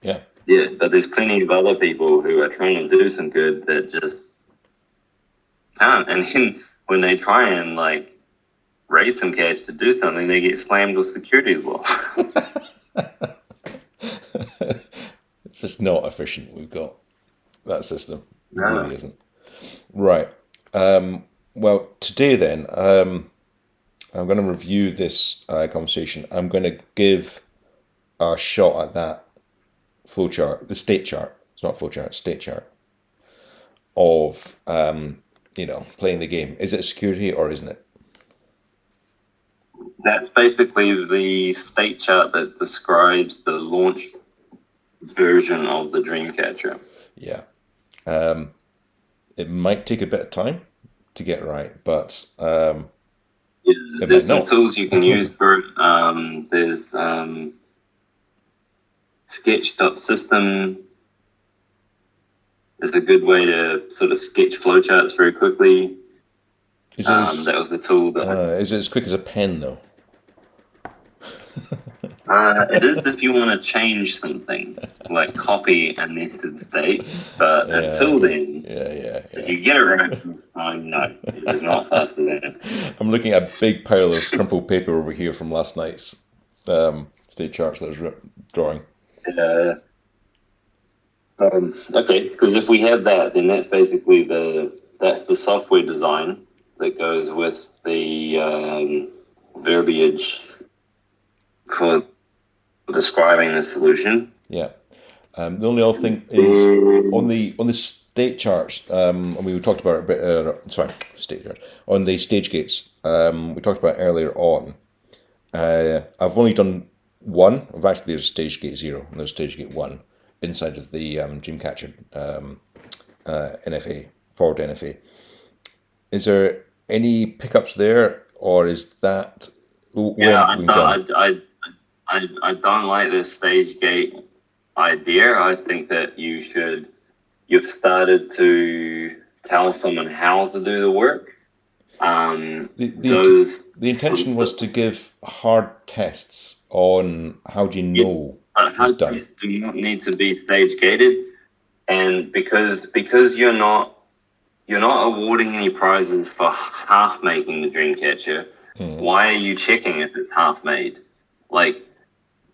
Speaker 2: Yeah. Yeah, but there's plenty of other people who are trying to do some good that just can't. And then when they try and like raise some cash to do something, they get slammed with securities law.
Speaker 1: It's just not efficient. We've got that system. It
Speaker 2: No.
Speaker 1: really isn't. Right. Well, today then, I'm going to review this conversation. I'm going to give a shot at that flowchart, the state chart. It's not flowchart, state chart of playing the game. Is it security or isn't it?
Speaker 2: That's basically the state chart that describes the launch version of the Dreamcatcher.
Speaker 1: Yeah. It might take a bit of time to get right, but
Speaker 2: there's some tools you can use for it. There's sketch.system is a good way to sort of sketch flowcharts very quickly.
Speaker 1: Is it as,
Speaker 2: That was the tool that
Speaker 1: is it as quick as a pen though?
Speaker 2: it is if you want to change something, like copy a nested state. But
Speaker 1: Yeah,
Speaker 2: until
Speaker 1: okay.
Speaker 2: then, if
Speaker 1: Yeah.
Speaker 2: you get it right this time, no, it is not faster than it.
Speaker 1: I'm looking at a big pile of crumpled paper over here from last night's state charts that I was drawing.
Speaker 2: Uh, okay, because if we have that, then that's basically that's the software design that goes with the verbiage for describing the solution.
Speaker 1: Yeah. The only other thing is on the state charts, and we talked about it a bit. Sorry, state charts on the stage gates. We talked about earlier on. I've only done one. Actually, there's stage gate 0 and there's stage gate 1 inside of the Dreamcatcher NFA forward NFA. Is there any pickups there, or is that
Speaker 2: Yeah,
Speaker 1: when we done?
Speaker 2: I don't like this stage gate idea. I think that you've started to tell someone how to do the work. Those
Speaker 1: The intention was to give hard tests on how do you
Speaker 2: yes,
Speaker 1: know
Speaker 2: but
Speaker 1: it's
Speaker 2: hard
Speaker 1: done.
Speaker 2: tests do not need to be stage gated, and because you're not awarding any prizes for half making the Dreamcatcher. Why are you checking if it's half made? Like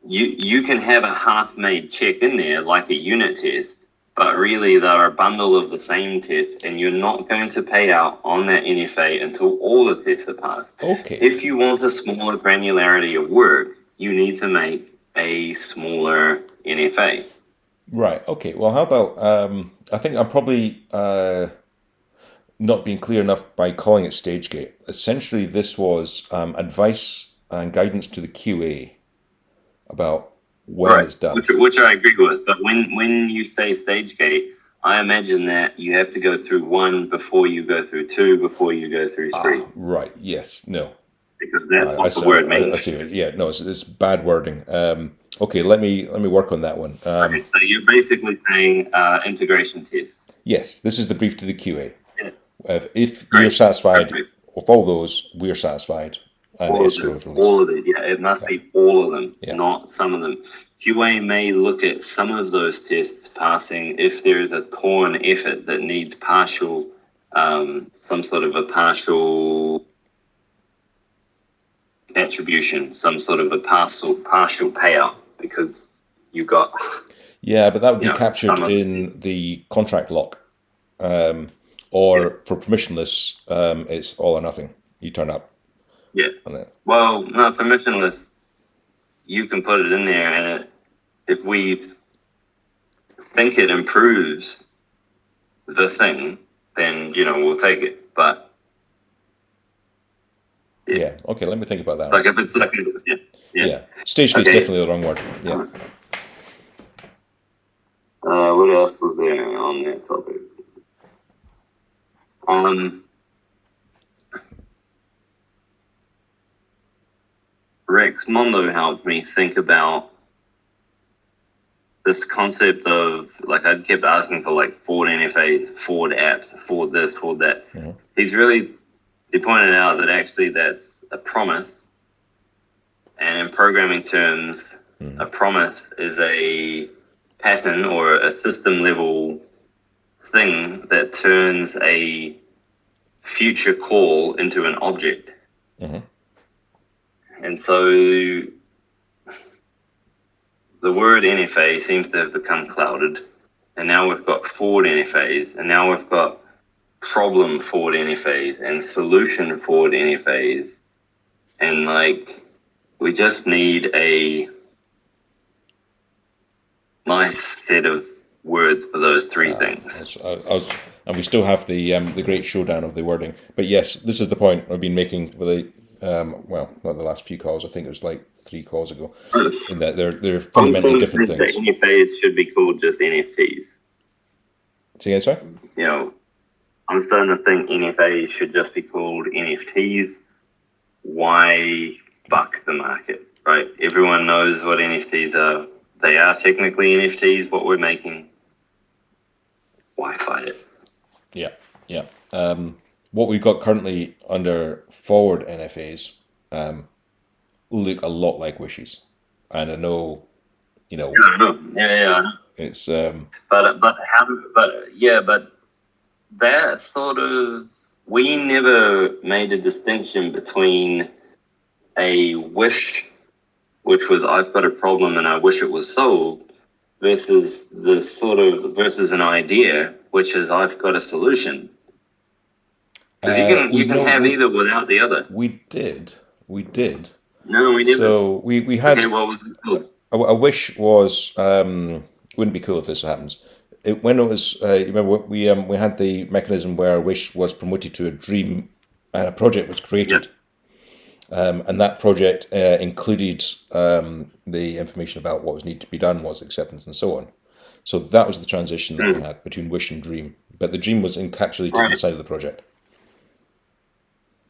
Speaker 2: you can have a half made check in there like a unit test, but really they're a bundle of the same tests, and you're not going to pay out on that NFA until all the tests are passed.
Speaker 1: Okay.
Speaker 2: If you want a smaller granularity of work, you need to make a smaller NFA.
Speaker 1: Right. Okay. Well, how about I think I'm probably not being clear enough by calling it stage gate. Essentially, this was advice and guidance to the QA about when
Speaker 2: Right,
Speaker 1: it's done.
Speaker 2: which I agree with. But when you say stage gate, I imagine that you have to go through 1 before you go through 2 before you go through 3,
Speaker 1: Right. Yes. No.
Speaker 2: because that's
Speaker 1: I
Speaker 2: what the
Speaker 1: see.
Speaker 2: word
Speaker 1: I
Speaker 2: means.
Speaker 1: see. Yeah. No. It's bad wording. Okay. Let me work on that one.
Speaker 2: Okay, so you're basically saying integration test.
Speaker 1: Yes. This is the brief to the QA.
Speaker 2: Yeah,
Speaker 1: If you're
Speaker 2: great.
Speaker 1: satisfied
Speaker 2: Perfect.
Speaker 1: with all those, we're satisfied, and
Speaker 2: All of
Speaker 1: escrow
Speaker 2: it.
Speaker 1: is released.
Speaker 2: All of it. Yeah, it must be all of them,
Speaker 1: Yeah.
Speaker 2: not some of them. QA may look at some of those tests passing if there is a torn effort that needs partial, some sort of a partial attribution, some sort of a partial payout, because you got
Speaker 1: Yeah, but that would be
Speaker 2: some
Speaker 1: captured
Speaker 2: of
Speaker 1: in the contract lock. Or for permissionless, it's all or nothing. You turn up
Speaker 2: yeah.
Speaker 1: on that.
Speaker 2: Well, no, permissionless. You can put it in there, and if we think it improves the thing, then we'll take it. But
Speaker 1: Yeah. Okay, let me think about that.
Speaker 2: like if it's like
Speaker 1: Yeah. Stage gate's
Speaker 2: Okay.
Speaker 1: definitely the wrong word. Yeah.
Speaker 2: What else was there on that topic? Rex Mondo helped me think about this concept of, like, I kept asking for like forward NFAs, forward apps, forward this, forward that.
Speaker 1: Mhm.
Speaker 2: He pointed out that actually that's a promise, and in programming terms, a promise is a pattern or a system level thing that turns a future call into an object.
Speaker 1: Mhm.
Speaker 2: And so the word NFA seems to have become clouded, and now we've got forward NFAs, and now we've got problem forward NFAs and solution forward NFAs, and like we just need a nice set of words for those three things.
Speaker 1: And we still have the great showdown of the wording. But yes, this is the point I've been making with the well, not the last few calls. I think it was like 3 calls ago. In that they're fundamentally different
Speaker 2: The
Speaker 1: things.
Speaker 2: NFAs should be called just NFTs.
Speaker 1: Say again, sorry?
Speaker 2: I'm starting to think NFAs should just be called NFTs. Why fuck the market, right? Everyone knows what NFTs are. They are technically NFTs, what we're making. Why fight it?
Speaker 1: Yeah. what we've got currently under forward NFAs look a lot like wishes, and I know, you know,
Speaker 2: I know. Yeah, I know.
Speaker 1: it's
Speaker 2: But that sort of, we never made a distinction between a wish, which was I've got a problem and I wish it was solved, versus versus an idea, which is I've got a solution. Because you can have either without the other.
Speaker 1: we did.
Speaker 2: No, we never.
Speaker 1: So we had
Speaker 2: Okay, what was it called?
Speaker 1: a wish was wouldn't be cool if this happens. When it was you remember we had the mechanism where a wish was promoted to a dream, and a project was created.
Speaker 2: Yep.
Speaker 1: And that project included the information about what was needed to be done, what's acceptance, and so on. So that was the transition that we had between wish and dream. But the dream was encapsulated inside of the project.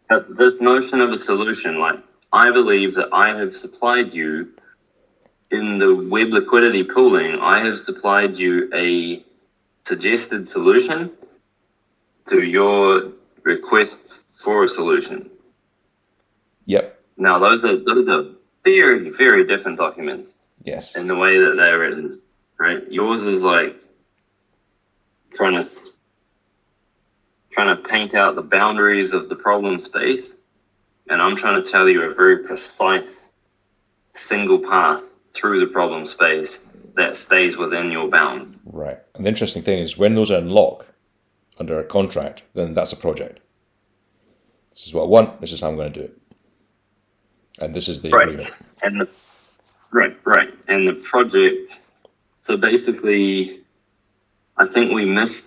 Speaker 2: But this notion of a solution, like, I believe that I have supplied you in the web liquidity pooling, I have supplied you a suggested solution to your request for a solution.
Speaker 1: Yep.
Speaker 2: Now, those are very, very different documents.
Speaker 1: Yes.
Speaker 2: In the way that they're written, right? Yours is like trying to paint out the boundaries of the problem space, and I'm trying to tell you a very precise single path through the problem space that stays within your bounds.
Speaker 1: Right. And the interesting thing is when those are unlocked under a contract, then that's a project. This is what I want. This is how I'm going to do it. And this is the agreement.
Speaker 2: And right. And the project. So basically, I think we missed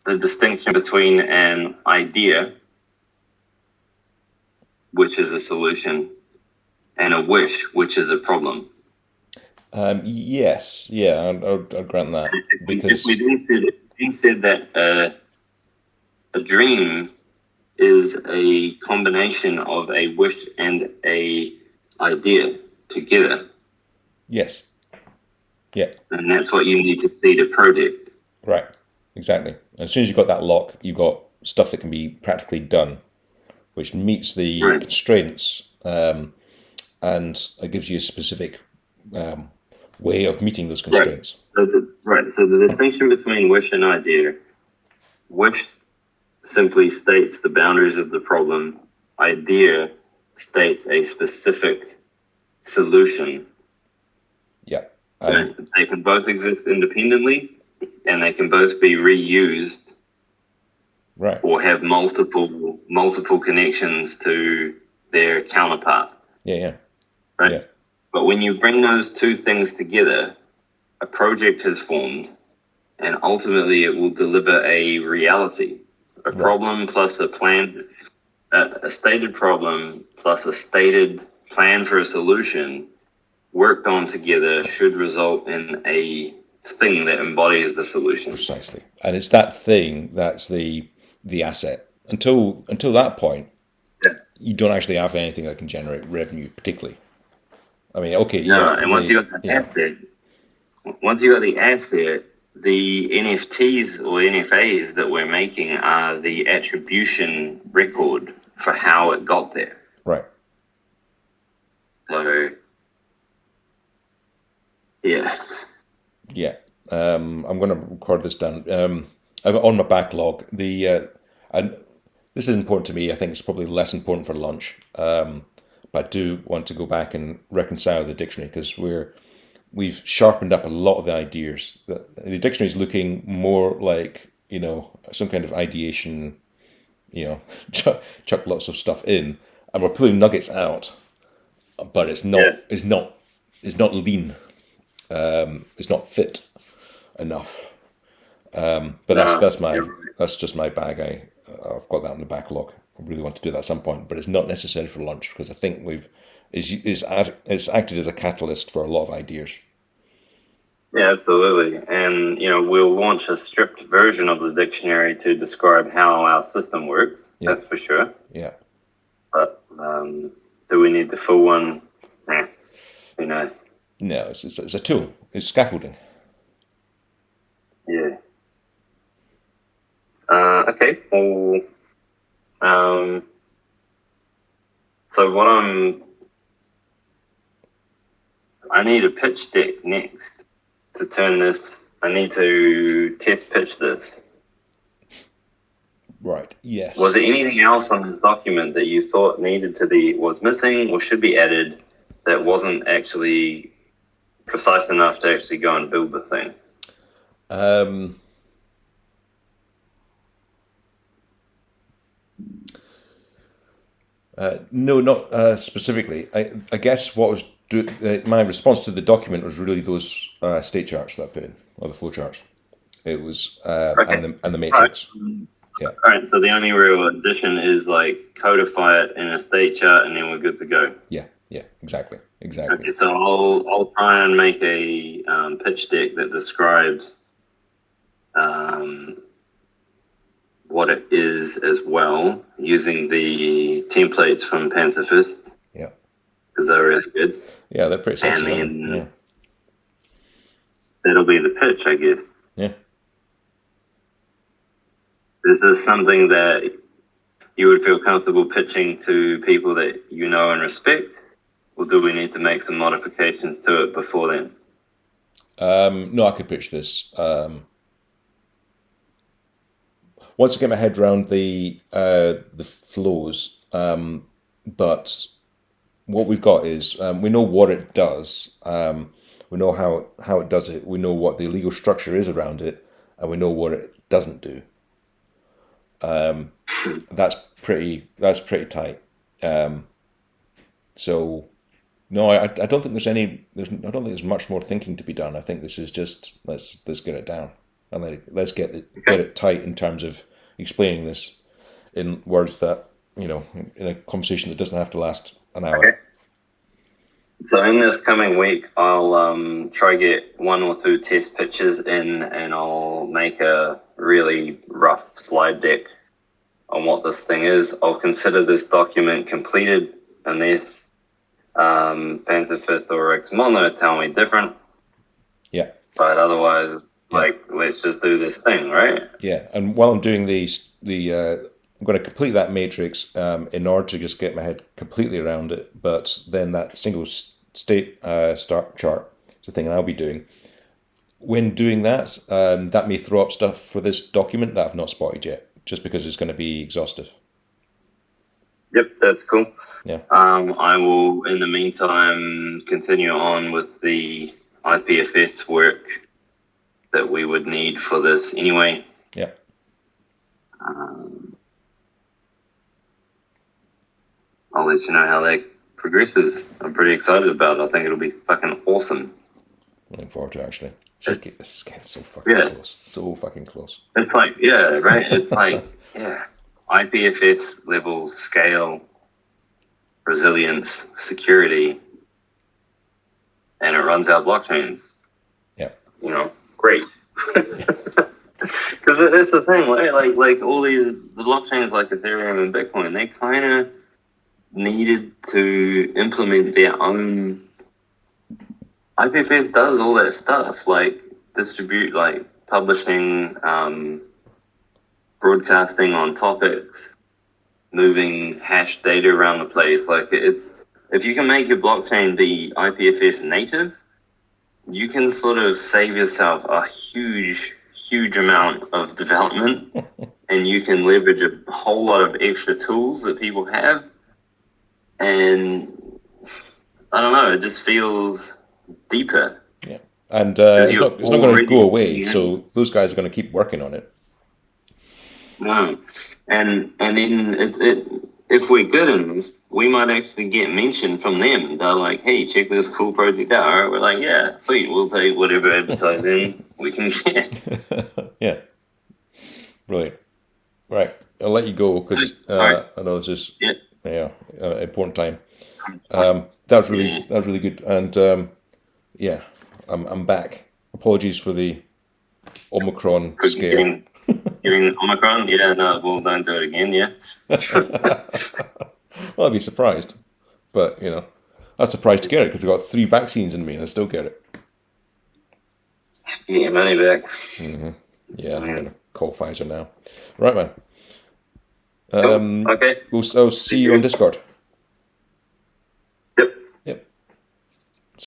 Speaker 2: the distinction between an idea, which is a solution, and a wish, which is a problem.
Speaker 1: Yes, yeah, I'll grant that.
Speaker 2: If we then said that a dream is a combination of a wish and a idea together.
Speaker 1: Yes. Yeah.
Speaker 2: And that's what you need to see the project.
Speaker 1: Right. Exactly. As soon as you've got that lock, you've got stuff that can be practically done, which meets the constraints, and it gives you a specific way of meeting those constraints.
Speaker 2: Right. So the distinction between wish and idea: wish simply states the boundaries of the problem. Idea states a specific solution.
Speaker 1: Yeah.
Speaker 2: They can both exist independently, and they can both be reused,
Speaker 1: right,
Speaker 2: or have multiple connections to their counterpart.
Speaker 1: Yeah.
Speaker 2: Right.
Speaker 1: Yeah.
Speaker 2: But when you bring those two things together, a project has formed, and ultimately it will deliver a reality. A problem plus a plan, a stated problem plus a stated plan for a solution worked on together should result in a thing that embodies the solution.
Speaker 1: Precisely. And it's that thing that's the asset. Until that point, you don't actually have anything that can generate revenue particularly. I mean, okay,
Speaker 2: and once you got the asset, the NFTs or NFAs that we're making are the attribution record for how it got there.
Speaker 1: Right.
Speaker 2: So, yeah.
Speaker 1: Yeah. I'm going to record this down. On my backlog, and this is important to me. I think it's probably less important for lunch. But I do want to go back and reconcile the dictionary because we've sharpened up a lot of the ideas. The dictionary is looking more like, some kind of ideation, chuck lots of stuff in, and we're pulling nuggets out, but it's not lean. It's not fit enough. But that's just my bag. I've got that in the backlog. I really want to do that at some point, but it's not necessary for lunch because I think it's acted as a catalyst for a lot of ideas.
Speaker 2: Yeah, absolutely. And, we'll launch a stripped version of the dictionary to describe how our system works. Yeah. That's for sure.
Speaker 1: Yeah.
Speaker 2: But do we need the full one? Who knows?
Speaker 1: No, it's a tool. It's scaffolding.
Speaker 2: Yeah. Okay. Well, Um, so I need a pitch deck next to turn this. I need to test pitch this.
Speaker 1: Right. Yes.
Speaker 2: Was there anything else on this document that you thought was missing or should be added that wasn't actually precise enough to actually go and build the thing?
Speaker 1: No, not specifically. I guess what was my response to the document was really those state charts that I put in, or the flow charts. It was
Speaker 2: Okay.
Speaker 1: and the matrix. Yeah.
Speaker 2: All right. So the only real addition is like codify it in a state chart, and then we're good to go.
Speaker 1: Yeah. Yeah. Exactly.
Speaker 2: Okay. So I'll try and make a pitch deck that describes what it is as well, using the templates from Panzerfist.
Speaker 1: Yeah.
Speaker 2: Because they're really good.
Speaker 1: Yeah, they're pretty sexy.
Speaker 2: And then that'll be the pitch, I guess.
Speaker 1: Yeah.
Speaker 2: Is this something that you would feel comfortable pitching to people that you know and respect? Or do we need to make some modifications to it before then?
Speaker 1: No, I could pitch this. Once I get my head around the flows, but what we've got is we know what it does. We know how it does it. We know what the legal structure is around it, and we know what it doesn't do. That's pretty tight. So no, I don't think I don't think there's much more thinking to be done. I think this is just let's get it down and let's get it tight in terms of explaining this in words that in a conversation that doesn't have to last an hour.
Speaker 2: Okay. So in this coming week, I'll try get 1 or 2 test pitches in, and I'll make a really rough slide deck on what this thing is. I'll consider this document completed unless Panzerfist or Rex Mono tell me different.
Speaker 1: Yeah.
Speaker 2: But otherwise, let's just do this thing, right?
Speaker 1: Yeah. And while I'm doing I'm going to complete that matrix in order to just get my head completely around it. But then that single state start chart is the thing I'll be doing. When doing that, that may throw up stuff for this document that I've not spotted yet, just because it's going to be exhaustive.
Speaker 2: Yep, that's cool.
Speaker 1: Yeah.
Speaker 2: I will, in the meantime, continue on with the IPFS work that we would need for this anyway.
Speaker 1: Yeah.
Speaker 2: I'll let you know how that progresses. I'm pretty excited about it. I think it'll be fucking awesome.
Speaker 1: Looking forward to it, actually. This is getting so fucking close. So fucking close.
Speaker 2: It's like, yeah, right? It's like, yeah. IPFS level scale, resilience, security, and it runs out blockchains.
Speaker 1: Yeah.
Speaker 2: Great. Because that's the thing, right? Like all the blockchains like Ethereum and Bitcoin, they kind of needed to implement their own. IPFS does all that stuff, like distribute, like publishing, broadcasting on topics, moving hash data around the place. Like if you can make your blockchain be IPFS native, you can sort of save yourself a huge amount of development, and you can leverage a whole lot of extra tools that people have. And I don't know, it just feels deeper.
Speaker 1: Yeah, and it's not going to go away. So those guys are going to keep working on it.
Speaker 2: No, and then if we're good enough, we might actually get mentioned from them. They're like, "Hey, check this cool project out." All right, we're like, "Yeah, sweet. We'll take whatever advertising we can get."
Speaker 1: Yeah, brilliant. Right, I'll let you go because I know this is important time. That was really good, and I'm back. Apologies for the Omicron scare.
Speaker 2: Getting Omicron? Yeah, no, well, don't do it again. Yeah.
Speaker 1: Well, I'd be surprised, but I was surprised to get it because I got 3 vaccines in me and I still get it.
Speaker 2: Yeah, money back.
Speaker 1: Mm-hmm. Yeah, I'm gonna call Pfizer now. Right, man.
Speaker 2: Cool. Okay.
Speaker 1: I'll see you on Discord.